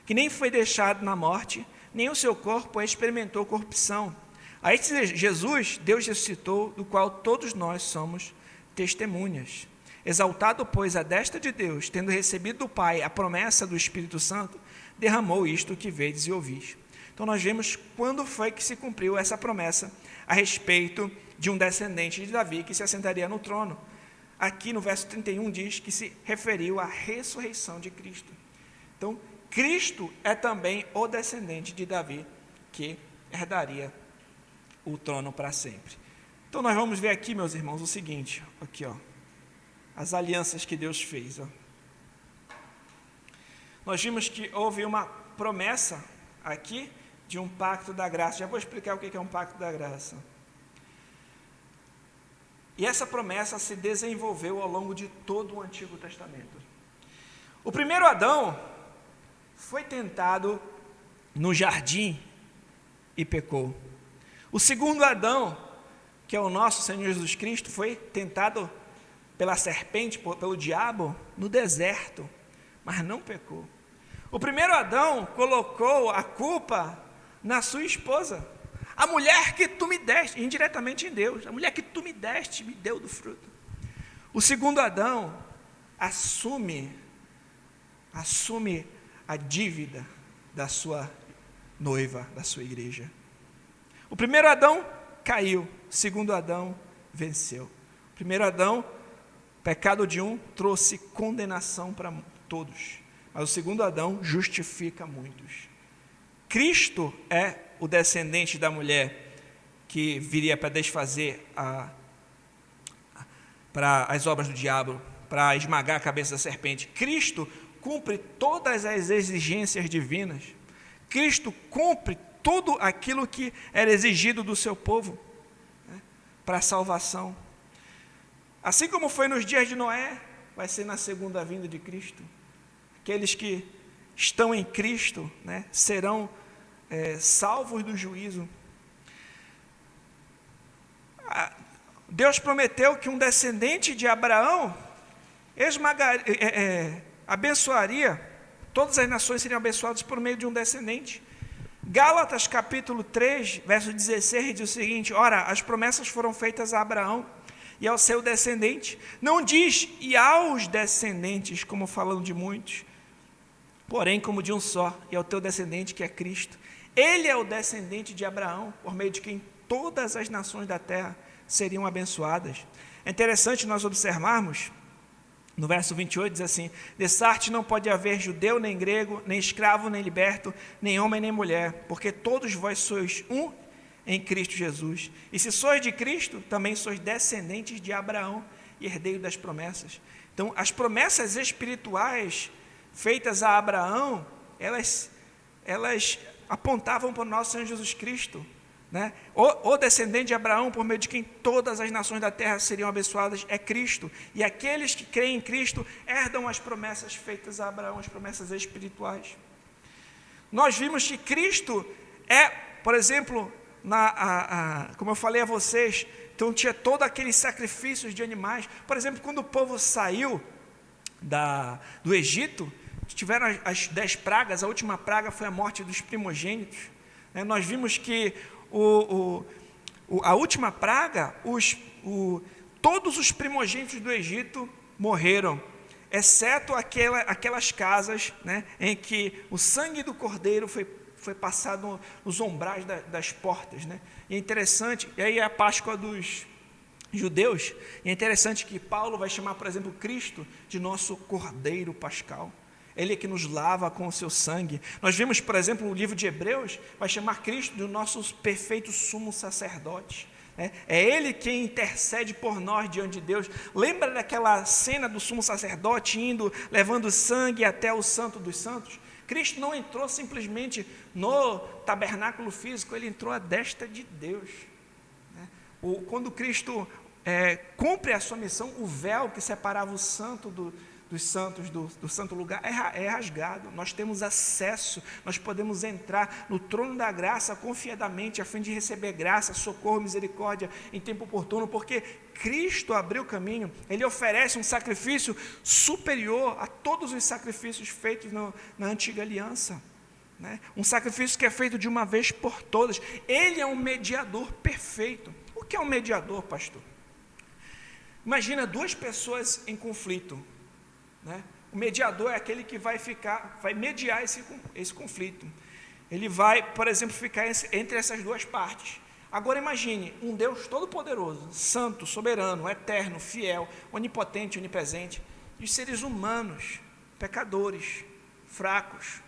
que nem foi deixado na morte, nem o seu corpo experimentou corrupção. A este Jesus, Deus ressuscitou, do qual todos nós somos testemunhas. Exaltado, pois, à destra de Deus, tendo recebido do Pai a promessa do Espírito Santo, derramou isto que vedes e ouvis. Então nós vemos quando foi que se cumpriu essa promessa a respeito de um descendente de Davi que se assentaria no trono. Aqui no verso 31 diz que se referiu à ressurreição de Cristo. Então, Cristo é também o descendente de Davi que herdaria o trono para sempre. Então nós vamos ver aqui, meus irmãos, o seguinte, aqui, ó, as alianças que Deus fez. Ó. Nós vimos que houve uma promessa aqui de um pacto da graça. Já vou explicar o que é um pacto da graça. E essa promessa se desenvolveu ao longo de todo o Antigo Testamento. O primeiro Adão foi tentado no jardim e pecou. O segundo Adão, que é o nosso Senhor Jesus Cristo, foi tentado pela serpente, pelo diabo, no deserto, mas não pecou. O primeiro Adão colocou a culpa na sua esposa. A mulher que tu me deste, indiretamente em Deus, a mulher que tu me deste, me deu do fruto. O segundo Adão assume a dívida da sua noiva, da sua igreja. O primeiro Adão caiu, o segundo Adão venceu. O primeiro Adão, pecado de um, trouxe condenação para todos, mas o segundo Adão justifica muitos. Cristo é o descendente da mulher que viria para desfazer para as obras do diabo, para esmagar a cabeça da serpente. Cristo cumpre todas as exigências divinas. Cristo cumpre tudo aquilo que era exigido do seu povo, né, para a salvação. Assim como foi nos dias de Noé, vai ser na segunda vinda de Cristo. Aqueles que estão em Cristo, né, serão salvos do juízo. Deus prometeu que um descendente de Abraão abençoaria, todas as nações seriam abençoadas por meio de um descendente. Gálatas capítulo 3, verso 16 diz o seguinte: ora, as promessas foram feitas a Abraão e ao seu descendente. Não diz e aos descendentes, como falando de muitos, porém como de um só, e ao teu descendente que é Cristo. Ele é o descendente de Abraão, por meio de quem todas as nações da terra seriam abençoadas. É interessante nós observarmos, no verso 28 diz assim: dessarte não pode haver judeu nem grego, nem escravo nem liberto, nem homem nem mulher, porque todos vós sois um em Cristo Jesus. E se sois de Cristo, também sois descendentes de Abraão e herdeiro das promessas. Então, as promessas espirituais feitas a Abraão, elas apontavam para o nosso Senhor Jesus Cristo, né? O descendente de Abraão, por meio de quem todas as nações da terra seriam abençoadas, é Cristo. E aqueles que creem em Cristo herdam as promessas feitas a Abraão, as promessas espirituais. Nós vimos que Cristo é, por exemplo, como eu falei a vocês, então tinha todos aqueles sacrifícios de animais. Por exemplo, quando o povo saiu do Egito, tiveram as 10 pragas, a última praga foi a morte dos primogênitos. Nós vimos que a última praga, todos os primogênitos do Egito morreram, exceto aquelas casas, né, em que o sangue do cordeiro foi passado nos umbrais das portas, né? E é interessante, e aí é a Páscoa dos judeus, e é interessante que Paulo vai chamar, por exemplo, Cristo de nosso cordeiro pascal. Ele é que nos lava com o seu sangue. Nós vimos, por exemplo, o livro de Hebreus, vai chamar Cristo do nosso perfeito sumo sacerdote. É Ele quem intercede por nós diante de Deus. Lembra daquela cena do sumo sacerdote levando sangue até o santo dos santos? Cristo não entrou simplesmente no tabernáculo físico, Ele entrou à destra de Deus. Quando Cristo cumpre a sua missão, o véu que separava o santo dos santos, do santo lugar, é rasgado. Nós temos acesso, nós podemos entrar no trono da graça confiadamente, a fim de receber graça, socorro, misericórdia em tempo oportuno, porque Cristo abriu o caminho. Ele oferece um sacrifício superior a todos os sacrifícios feitos na antiga aliança, né? Um sacrifício que é feito de uma vez por todas. Ele é um mediador perfeito. O que é um mediador, pastor? Imagina 2 pessoas em conflito, né? O mediador é aquele que vai mediar esse conflito. Ele vai, por exemplo, ficar entre essas 2 partes. Agora imagine um Deus todo-poderoso, santo, soberano, eterno, fiel, onipotente, onipresente, e os seres humanos, pecadores, fracos.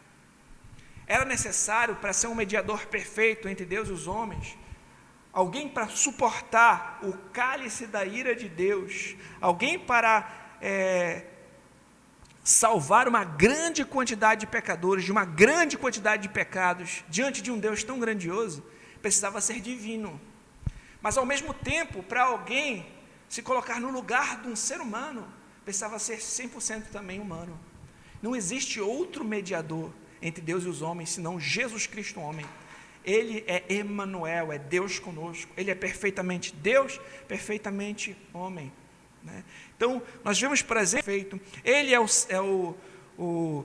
Era necessário, para ser um mediador perfeito entre Deus e os homens, alguém para suportar o cálice da ira de Deus, alguém para salvar uma grande quantidade de pecadores, de uma grande quantidade de pecados, diante de um Deus tão grandioso, precisava ser divino. Mas, ao mesmo tempo, para alguém se colocar no lugar de um ser humano, precisava ser 100% também humano. Não existe outro mediador entre Deus e os homens, senão Jesus Cristo, homem. Ele é Emanuel, é Deus conosco. Ele é perfeitamente Deus, perfeitamente homem, né? Então, nós vemos, por exemplo, Ele é o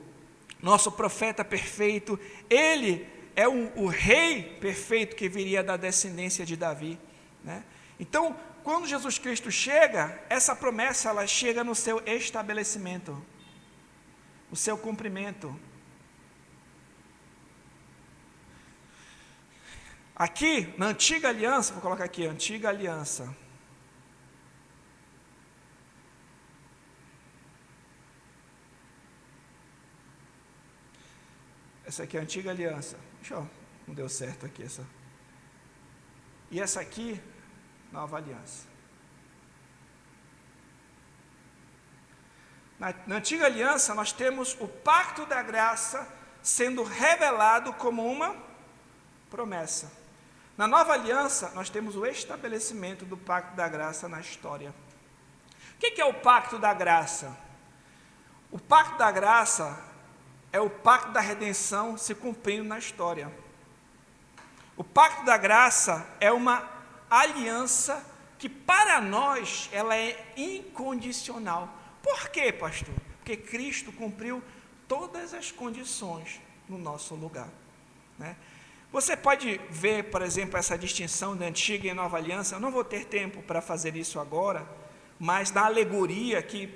nosso profeta perfeito. Ele é o rei perfeito que viria da descendência de Davi, né? Então, quando Jesus Cristo chega, essa promessa ela chega no seu estabelecimento, o seu cumprimento. Aqui, na antiga aliança, vou colocar aqui, antiga aliança. Essa aqui é a antiga aliança. Não deu certo aqui essa. E essa aqui, nova aliança. Na antiga aliança, nós temos o pacto da graça sendo revelado como uma promessa. Na nova aliança, nós temos o estabelecimento do pacto da graça na história. O que é o pacto da graça? O pacto da graça é o pacto da redenção se cumprindo na história. O pacto da graça é uma aliança que para nós ela é incondicional. Por quê, pastor? Porque Cristo cumpriu todas as condições no nosso lugar, né? Você pode ver, por exemplo, essa distinção da antiga e nova aliança. Eu não vou ter tempo para fazer isso agora, mas na alegoria que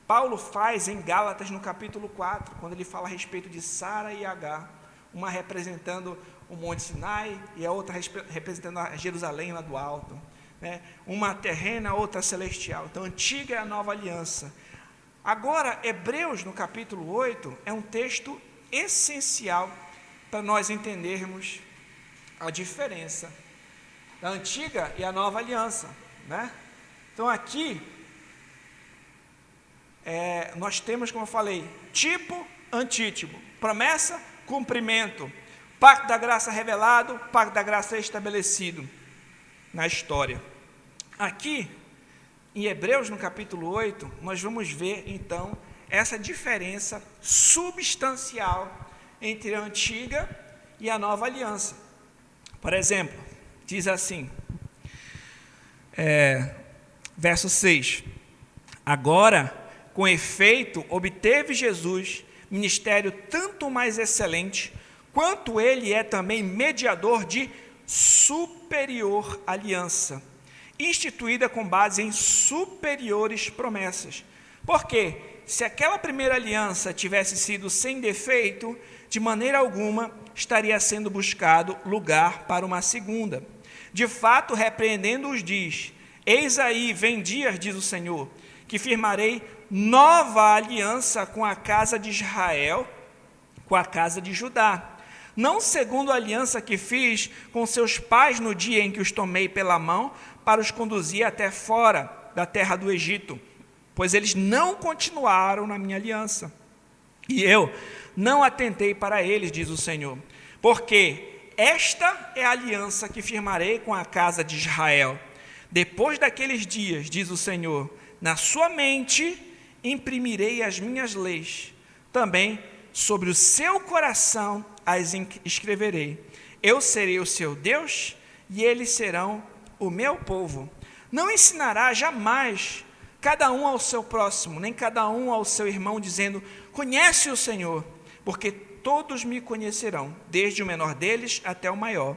Paulo faz em Gálatas no capítulo 4, quando ele fala a respeito de Sara e Agar, uma representando o Monte Sinai e a outra representando a Jerusalém lá do alto, né? Uma terrena, outra celestial. Então, antiga é a nova aliança. Agora, Hebreus no capítulo 8 é um texto essencial para nós entendermos a diferença da antiga e a nova aliança, né? Então aqui nós temos, como eu falei, tipo, antítipo, promessa, cumprimento, pacto da graça revelado, pacto da graça estabelecido na história. Aqui em Hebreus no capítulo 8 nós vamos ver então essa diferença substancial entre a antiga e a nova aliança. Por exemplo, diz assim, verso 6, agora, com efeito, obteve Jesus ministério tanto mais excelente, quanto ele é também mediador de superior aliança, instituída com base em superiores promessas. Porque, se aquela primeira aliança tivesse sido sem defeito, de maneira alguma estaria sendo buscado lugar para uma segunda. De fato, repreendendo-os, diz, eis aí, vem dias, diz o Senhor, que firmarei nova aliança com a casa de Israel, com a casa de Judá, não segundo a aliança que fiz com seus pais no dia em que os tomei pela mão para os conduzir até fora da terra do Egito, pois eles não continuaram na minha aliança, e eu não atentei para eles, diz o Senhor, porque esta é a aliança que firmarei com a casa de Israel. Depois daqueles dias, diz o Senhor, na sua mente imprimirei as minhas leis, também sobre o seu coração as escreverei. Eu serei o seu Deus e eles serão o meu povo. Não ensinará jamais cada um ao seu próximo, nem cada um ao seu irmão, dizendo, conhece o Senhor, porque todos me conhecerão, desde o menor deles até o maior.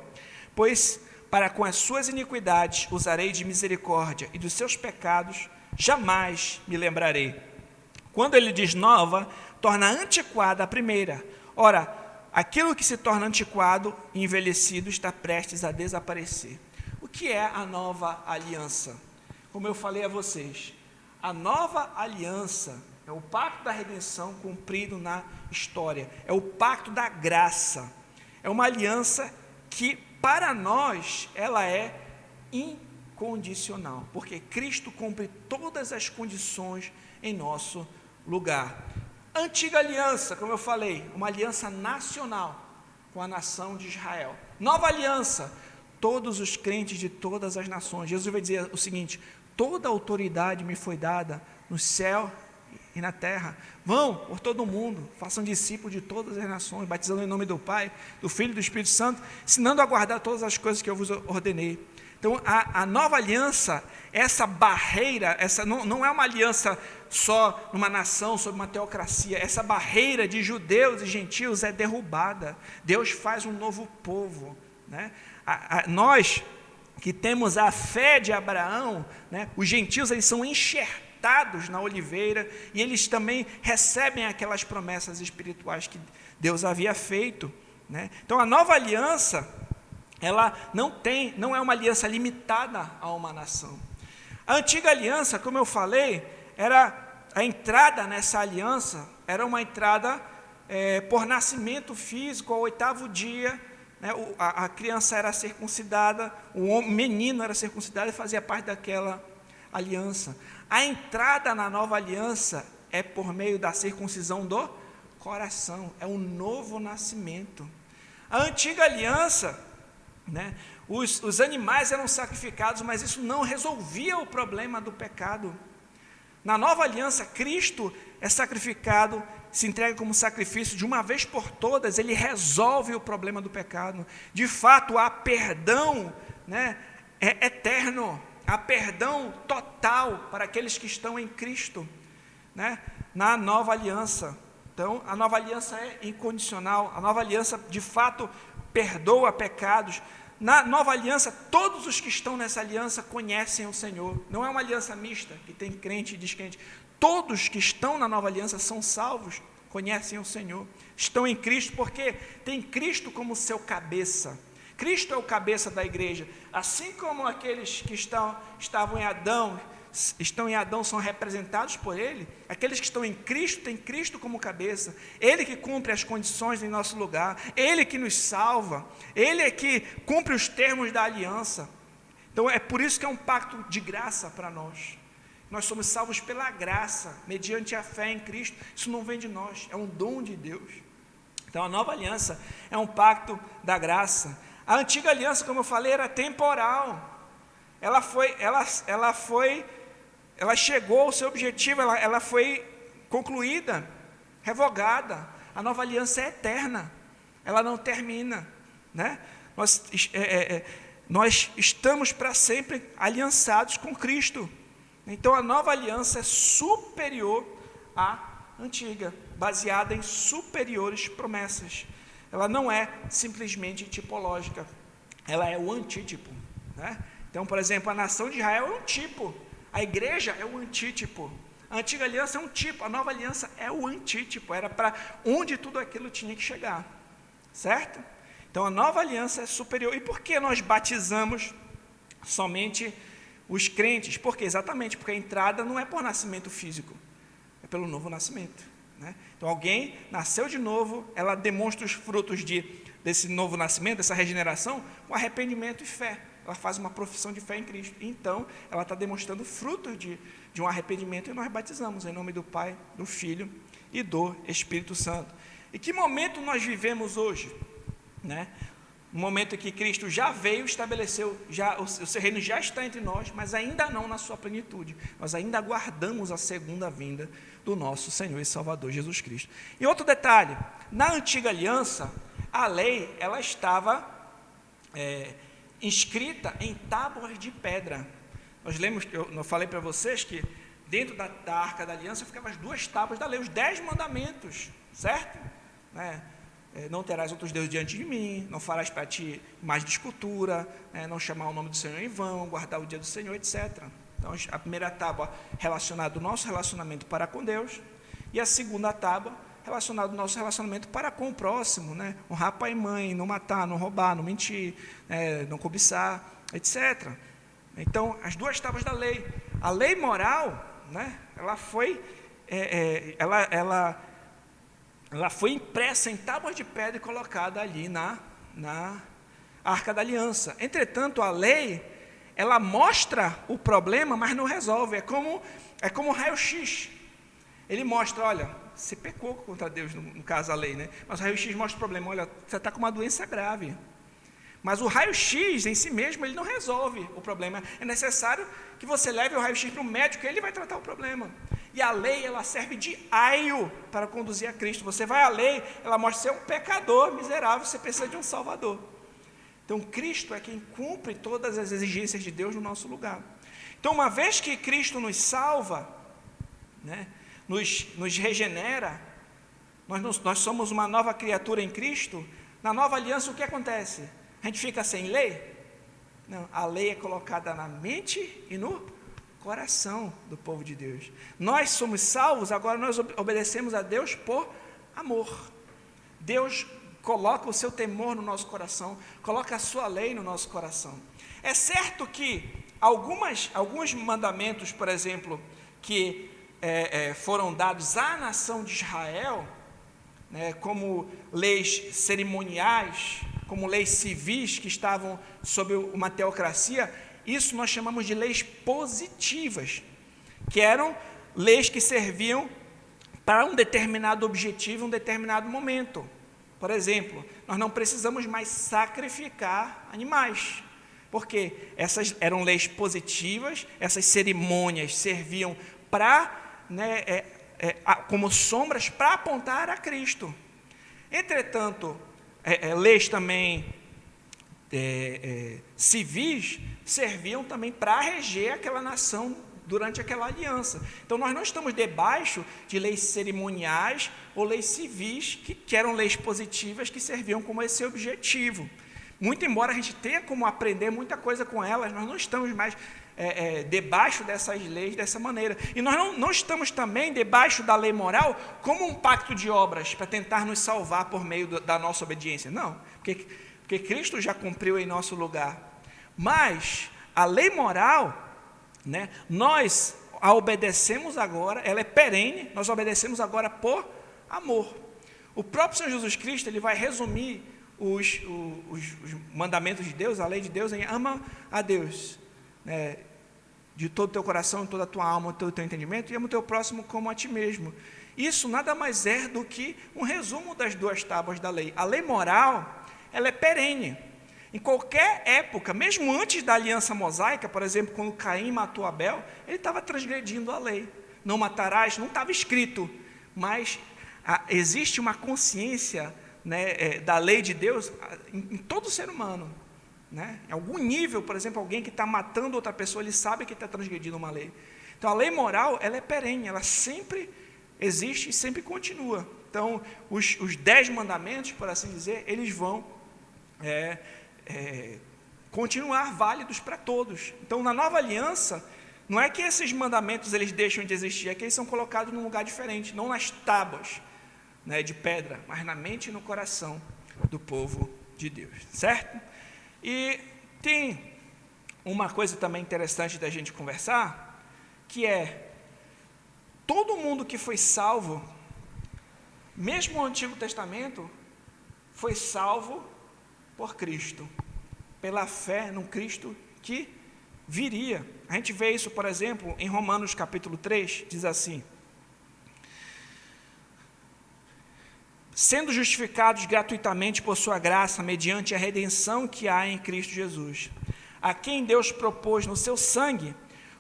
Pois para com as suas iniquidades usarei de misericórdia, e dos seus pecados jamais me lembrarei. Quando ele diz nova, torna antiquada a primeira. Ora, aquilo que se torna antiquado e envelhecido está prestes a desaparecer. O que é a nova aliança? Como eu falei a vocês, a nova aliança é o pacto da redenção cumprido na história, é o pacto da graça, é uma aliança que para nós ela é incondicional, porque Cristo cumpre todas as condições em nosso lugar. Antiga aliança, como eu falei, uma aliança nacional com a nação de Israel. Nova aliança, todos os crentes de todas as nações. Jesus vai dizer o seguinte, toda autoridade me foi dada no céu e na terra. Vão por todo o mundo, façam discípulos de todas as nações, batizando em nome do Pai, do Filho e do Espírito Santo, ensinando a guardar todas as coisas que eu vos ordenei. Então, a nova aliança, essa barreira, essa não é uma aliança só numa nação, sobre uma teocracia, essa barreira de judeus e gentios é derrubada. Deus faz um novo povo, né? Nós que temos a fé de Abraão, né? Os gentios eles são enxertados na oliveira e eles também recebem aquelas promessas espirituais que Deus havia feito, né? Então, a nova aliança, ela não é uma aliança limitada a uma nação. A antiga aliança, como eu falei, era a entrada nessa aliança, era uma entrada por nascimento físico, ao 8º dia, né, a criança era circuncidada, o menino era circuncidado e fazia parte daquela aliança. A entrada na nova aliança é por meio da circuncisão do coração, é um novo nascimento. A antiga aliança, né, os animais eram sacrificados, mas isso não resolvia o problema do pecado. Na nova aliança, Cristo é sacrificado, se entrega como sacrifício de uma vez por todas, ele resolve o problema do pecado. De fato, há perdão, né, eterno, há perdão total para aqueles que estão em Cristo, né, na nova aliança. Então, a nova aliança é incondicional, a nova aliança, de fato, perdoa pecados. Na nova aliança, todos os que estão nessa aliança conhecem o Senhor. Não é uma aliança mista, que tem crente e descrente. Todos que estão na nova aliança são salvos, conhecem o Senhor. Estão em Cristo porque tem Cristo como seu cabeça. Cristo é o cabeça da igreja. Assim como aqueles que estavam em Adão, são representados por Ele, aqueles que estão em Cristo, têm Cristo como cabeça, Ele que cumpre as condições em nosso lugar, Ele que nos salva, Ele é que cumpre os termos da aliança. Então é por isso que é um pacto de graça para nós. Nós somos salvos pela graça, mediante a fé em Cristo. Isso não vem de nós, é um dom de Deus. Então a nova aliança é um pacto da graça. A antiga aliança, como eu falei, era temporal. Ela chegou ao seu objetivo, ela foi concluída, revogada. A nova aliança é eterna, ela não termina, né? nós estamos para sempre aliançados com Cristo. Então a nova aliança é superior à antiga, baseada em superiores promessas. Ela não é simplesmente tipológica, ela é o antítipo, né? Então, por exemplo, a nação de Israel é um tipo, a igreja é o antítipo, a antiga aliança é um tipo, a nova aliança é o antítipo, era para onde tudo aquilo tinha que chegar, certo? Então a nova aliança é superior. E por que nós batizamos somente os crentes? Porque exatamente, porque a entrada não é por nascimento físico, é pelo novo nascimento, né? Então alguém nasceu de novo, ela demonstra os frutos desse novo nascimento, dessa regeneração, com arrependimento e fé. Ela faz uma profissão de fé em Cristo. Então ela está demonstrando frutos de um arrependimento, e nós batizamos em nome do Pai, do Filho e do Espírito Santo. E que momento nós vivemos hoje, né? No momento em que Cristo já veio, estabeleceu, o seu reino já está entre nós, mas ainda não na sua plenitude. Nós ainda aguardamos a segunda vinda do nosso Senhor e Salvador Jesus Cristo. E outro detalhe, na antiga aliança, a lei, ela estava inscrita em tábuas de pedra. Nós lemos, eu falei para vocês que dentro da Arca da Aliança ficavam as 2 tábuas da lei, os 10 mandamentos, certo? Né? Não terás outros deuses diante de mim, não farás para ti mais de escultura, não chamar o nome do Senhor em vão, guardar o dia do Senhor, etc. Então, a primeira tábua relacionada ao nosso relacionamento para com Deus, e a segunda tábua relacionada ao nosso relacionamento para com o próximo, né? Honrar pai e mãe, não matar, não roubar, não mentir, não cobiçar, etc. Então, as 2 tábuas da lei. A lei moral, né? Ela foi impressa em tábuas de pedra e colocada ali na Arca da Aliança. Entretanto, a lei, ela mostra o problema, mas não resolve. É como um raio-x. Ele mostra, olha, você pecou contra Deus, no caso a lei, né? Mas o raio-x mostra o problema, olha, você está com uma doença grave. Mas o raio-x em si mesmo, ele não resolve o problema. É necessário que você leve o raio-x para o médico, e ele vai tratar o problema. E a lei, ela serve de aio para conduzir a Cristo. Você vai à lei, ela mostra que você é um pecador miserável, você precisa de um Salvador. Então, Cristo é quem cumpre todas as exigências de Deus no nosso lugar. Então, uma vez que Cristo nos salva, né, nos regenera, nós somos uma nova criatura em Cristo. Na nova aliança, o que acontece? A gente fica sem lei? Não, a lei é colocada na mente e no coração do povo de Deus. Nós somos salvos, agora nós obedecemos a Deus por amor. Deus coloca o seu temor no nosso coração, coloca a sua lei no nosso coração. É certo que alguns mandamentos, por exemplo, que foram dados à nação de Israel, né, como leis cerimoniais, como leis civis que estavam sob uma teocracia, isso nós chamamos de leis positivas, que eram leis que serviam para um determinado objetivo, um determinado momento. Por exemplo, nós não precisamos mais sacrificar animais, porque essas eram leis positivas, essas cerimônias serviam para, como sombras para apontar a Cristo. Entretanto, leis também civis serviam também para reger aquela nação durante aquela aliança. Então nós não estamos debaixo de leis cerimoniais ou leis civis que eram leis positivas que serviam como esse objetivo. Muito embora a gente tenha como aprender muita coisa com elas, nós não estamos mais debaixo dessas leis dessa maneira. E nós não estamos também debaixo da lei moral como um pacto de obras para tentar nos salvar por meio da nossa obediência. Não, porque Cristo já cumpriu em nosso lugar. Mas a lei moral, né, nós a obedecemos agora, ela é perene, nós obedecemos agora por amor. O próprio Senhor Jesus Cristo, ele vai resumir os mandamentos de Deus, a lei de Deus, em ama a Deus, né, de todo o teu coração, toda a tua alma, todo o teu entendimento, e ama o teu próximo como a ti mesmo. Isso nada mais é do que um resumo das 2 tábuas da lei. A lei moral, ela é perene. Em qualquer época, mesmo antes da aliança mosaica, por exemplo, quando Caim matou Abel, ele estava transgredindo a lei. Não matarás, não estava escrito, mas existe uma consciência, né, da lei de Deus em todo ser humano. né? Em algum nível, por exemplo, alguém que está matando outra pessoa, ele sabe que está transgredindo uma lei. Então, a lei moral, ela é perene, ela sempre existe e sempre continua. Então, os 10 mandamentos, por assim dizer, eles vão continuar válidos para todos. Então, na nova aliança, não é que esses mandamentos eles deixam de existir, é que eles são colocados num lugar diferente, não nas tábuas, né, de pedra, mas na mente e no coração do povo de Deus, certo? E tem uma coisa também interessante da gente conversar, que é, todo mundo que foi salvo, mesmo no Antigo Testamento, foi salvo por Cristo, pela fé no Cristo que viria. A gente vê isso, por exemplo, em Romanos capítulo 3, diz assim: sendo justificados gratuitamente por sua graça, mediante a redenção que há em Cristo Jesus, a quem Deus propôs no seu sangue,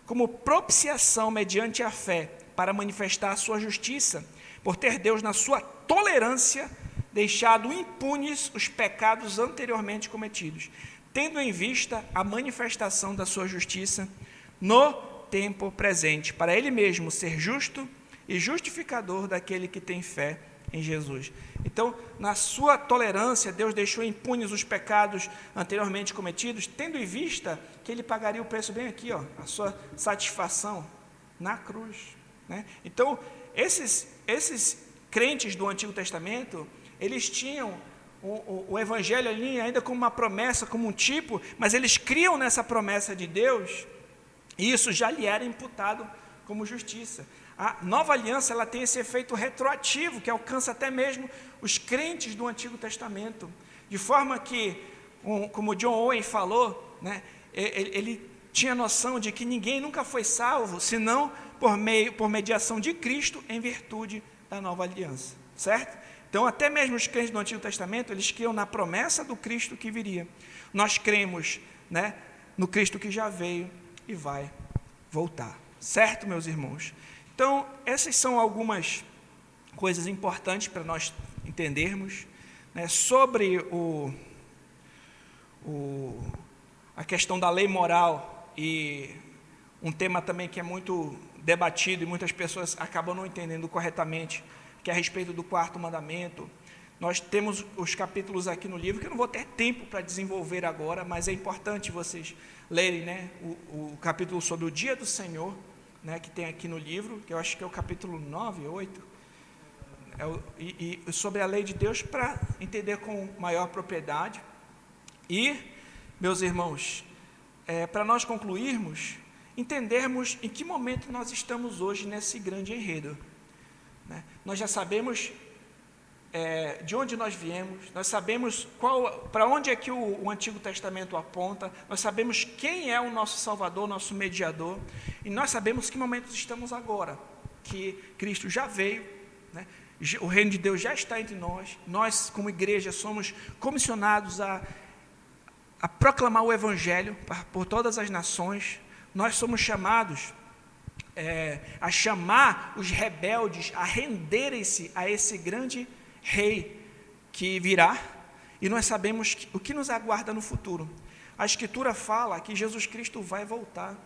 como propiciação mediante a fé, para manifestar a sua justiça, por ter Deus, na sua tolerância, deixado impunes os pecados anteriormente cometidos, tendo em vista a manifestação da sua justiça no tempo presente, para Ele mesmo ser justo e justificador daquele que tem fé em Jesus. Então, na sua tolerância, Deus deixou impunes os pecados anteriormente cometidos, tendo em vista que Ele pagaria o preço bem aqui, ó, a sua satisfação na cruz, né? Então, esses crentes do Antigo Testamento, eles tinham o Evangelho ali ainda como uma promessa, como um tipo, mas eles criam nessa promessa de Deus, e isso já lhe era imputado como justiça. A nova aliança, ela tem esse efeito retroativo, que alcança até mesmo os crentes do Antigo Testamento, de forma que, como John Owen falou, né, ele tinha noção de que ninguém nunca foi salvo, senão por mediação de Cristo, em virtude da nova aliança, certo? Então, até mesmo os crentes do Antigo Testamento, eles criam na promessa do Cristo que viria. Nós cremos, né, no Cristo que já veio e vai voltar, certo, meus irmãos? Então, essas são algumas coisas importantes para nós entendermos, né, sobre a questão da lei moral, e um tema também que é muito debatido e muitas pessoas acabam não entendendo corretamente, que é a respeito do 4º mandamento. Nós temos os capítulos aqui no livro, que eu não vou ter tempo para desenvolver agora, mas é importante vocês lerem, né, o capítulo sobre o dia do Senhor, né, que tem aqui no livro, que eu acho que é o capítulo 9, 8, e sobre a lei de Deus, para entender com maior propriedade. E, meus irmãos, para nós concluirmos, entendermos em que momento nós estamos hoje nesse grande enredo, né? Nós já sabemos de onde nós viemos, nós sabemos para onde é que o Antigo Testamento aponta, nós sabemos quem é o nosso Salvador, nosso mediador, e nós sabemos que momentos estamos agora, que Cristo já veio, né? O reino de Deus já está entre nós, nós como igreja somos comissionados a proclamar o Evangelho por todas as nações, nós somos chamados a chamar os rebeldes a renderem-se a esse grande rei que virá, e nós sabemos o que nos aguarda no futuro. A Escritura fala que Jesus Cristo vai voltar,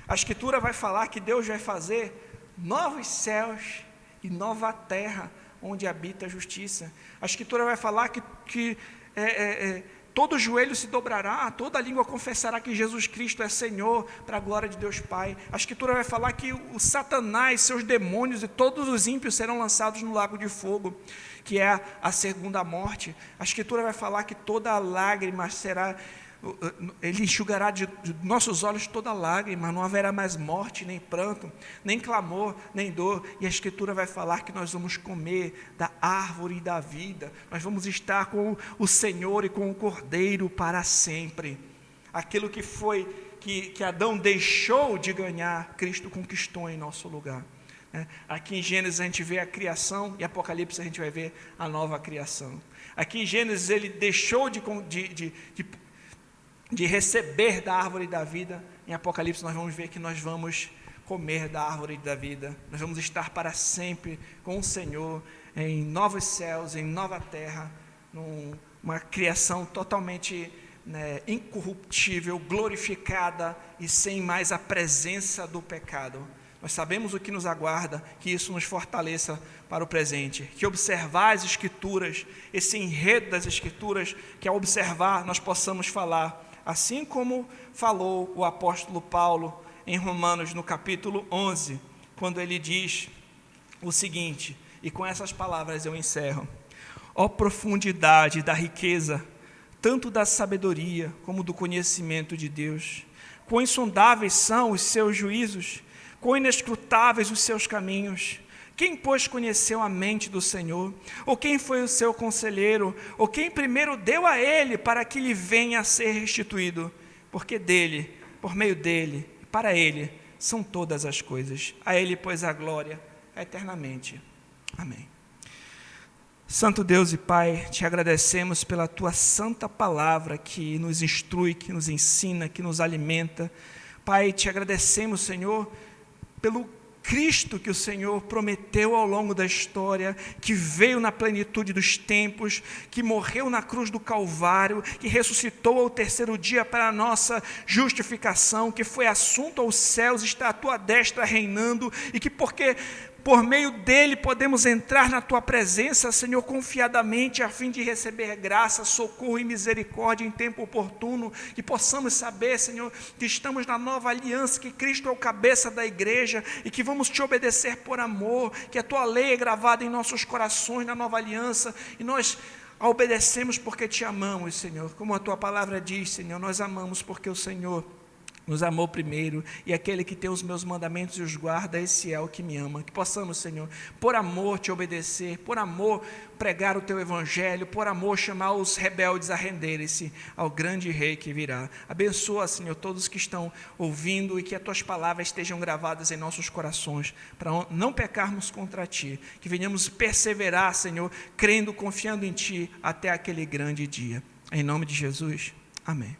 a Escritura vai falar que Deus vai fazer novos céus e nova terra, onde habita a justiça. A Escritura vai falar que todo joelho se dobrará, toda língua confessará que Jesus Cristo é Senhor, para a glória de Deus Pai. A Escritura vai falar que o Satanás, seus demônios e todos os ímpios serão lançados no lago de fogo, que é a segunda morte. A Escritura vai falar que toda lágrima será... Ele enxugará de nossos olhos toda lágrima, não haverá mais morte, nem pranto, nem clamor, nem dor. E a Escritura vai falar que nós vamos comer da árvore da vida, nós vamos estar com o Senhor e com o Cordeiro para sempre. Aquilo que Adão deixou de ganhar, Cristo conquistou em nosso lugar. Aqui em Gênesis a gente vê a criação, e Apocalipse a gente vai ver a nova criação. Aqui em Gênesis ele deixou de receber da árvore da vida. Em Apocalipse nós vamos ver que nós vamos comer da árvore da vida, nós vamos estar para sempre com o Senhor, em novos céus, em nova terra, numa criação totalmente incorruptível, glorificada e sem mais a presença do pecado. Nós sabemos o que nos aguarda, que isso nos fortaleça para o presente, que observar as Escrituras, esse enredo das Escrituras, que ao observar nós possamos falar, assim como falou o apóstolo Paulo em Romanos no capítulo 11, quando ele diz o seguinte, e com essas palavras eu encerro: ó profundidade da riqueza, tanto da sabedoria como do conhecimento de Deus, quão insondáveis são os seus juízos, quão inescrutáveis os seus caminhos. Quem, pois, conheceu a mente do Senhor? Ou quem foi o seu conselheiro? Ou quem primeiro deu a ele para que lhe venha a ser restituído? Porque dele, por meio dele, para ele, são todas as coisas. A ele, pois, a glória eternamente. Amém. Santo Deus e Pai, te agradecemos pela tua santa palavra que nos instrui, que nos ensina, que nos alimenta. Pai, te agradecemos, Senhor, pelo Cristo que o Senhor prometeu ao longo da história, que veio na plenitude dos tempos, que morreu na cruz do Calvário, que ressuscitou ao terceiro dia para a nossa justificação, que foi assunto aos céus, está à tua destra reinando, e que porque por meio dele podemos entrar na tua presença, Senhor, confiadamente, a fim de receber graça, socorro e misericórdia em tempo oportuno, que possamos saber, Senhor, que estamos na nova aliança, que Cristo é o cabeça da igreja e que vamos te obedecer por amor, que a tua lei é gravada em nossos corações na nova aliança e nós a obedecemos porque te amamos, Senhor. Como a tua palavra diz, Senhor, nós amamos porque o Senhor nos amou primeiro, e aquele que tem os meus mandamentos e os guarda, esse é o que me ama. Que possamos, Senhor, por amor te obedecer, por amor pregar o teu evangelho, por amor chamar os rebeldes a renderem-se ao grande rei que virá. Abençoa, Senhor, todos que estão ouvindo e que as tuas palavras estejam gravadas em nossos corações, para não pecarmos contra ti, que venhamos perseverar, Senhor, crendo, confiando em ti até aquele grande dia. Em nome de Jesus, amém.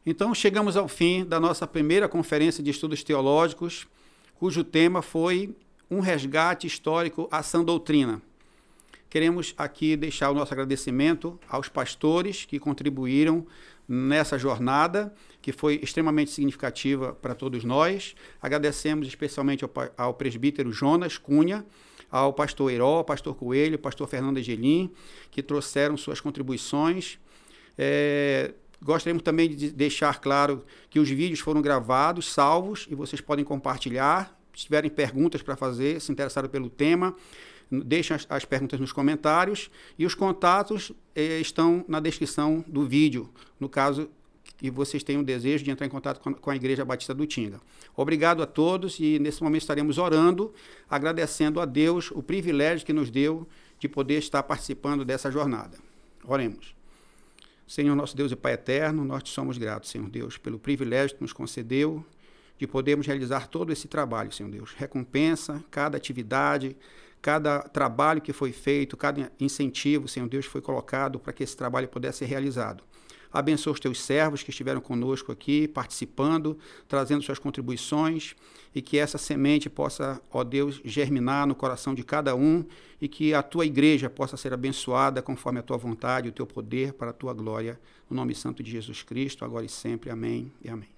Então, chegamos ao fim da nossa primeira conferência de estudos teológicos, cujo tema foi um resgate histórico à sã doutrina. Queremos aqui deixar o nosso agradecimento aos pastores que contribuíram nessa jornada, que foi extremamente significativa para todos nós. Agradecemos especialmente ao presbítero Jonas Cunha, ao pastor Herói, ao pastor Coelho, ao pastor Fernando Angelim, que trouxeram suas contribuições. Gostaríamos também de deixar claro que os vídeos foram gravados, salvos, e vocês podem compartilhar. Se tiverem perguntas para fazer, se interessaram pelo tema, deixem as perguntas nos comentários, e os contatos estão na descrição do vídeo, no caso que vocês tenham o desejo de entrar em contato com a Igreja Batista do Tinga. Obrigado a todos, e nesse momento estaremos orando, agradecendo a Deus o privilégio que nos deu de poder estar participando dessa jornada. Oremos. Senhor, nosso Deus e Pai eterno, nós te somos gratos, Senhor Deus, pelo privilégio que nos concedeu de podermos realizar todo esse trabalho, Senhor Deus. Recompensa cada atividade, cada trabalho que foi feito, cada incentivo, Senhor Deus, foi colocado para que esse trabalho pudesse ser realizado. Abençoa os teus servos que estiveram conosco aqui, participando, trazendo suas contribuições, e que essa semente possa, ó Deus, germinar no coração de cada um, e que a tua igreja possa ser abençoada conforme a tua vontade, o teu poder, para a tua glória, no nome santo de Jesus Cristo, agora e sempre. Amém e amém.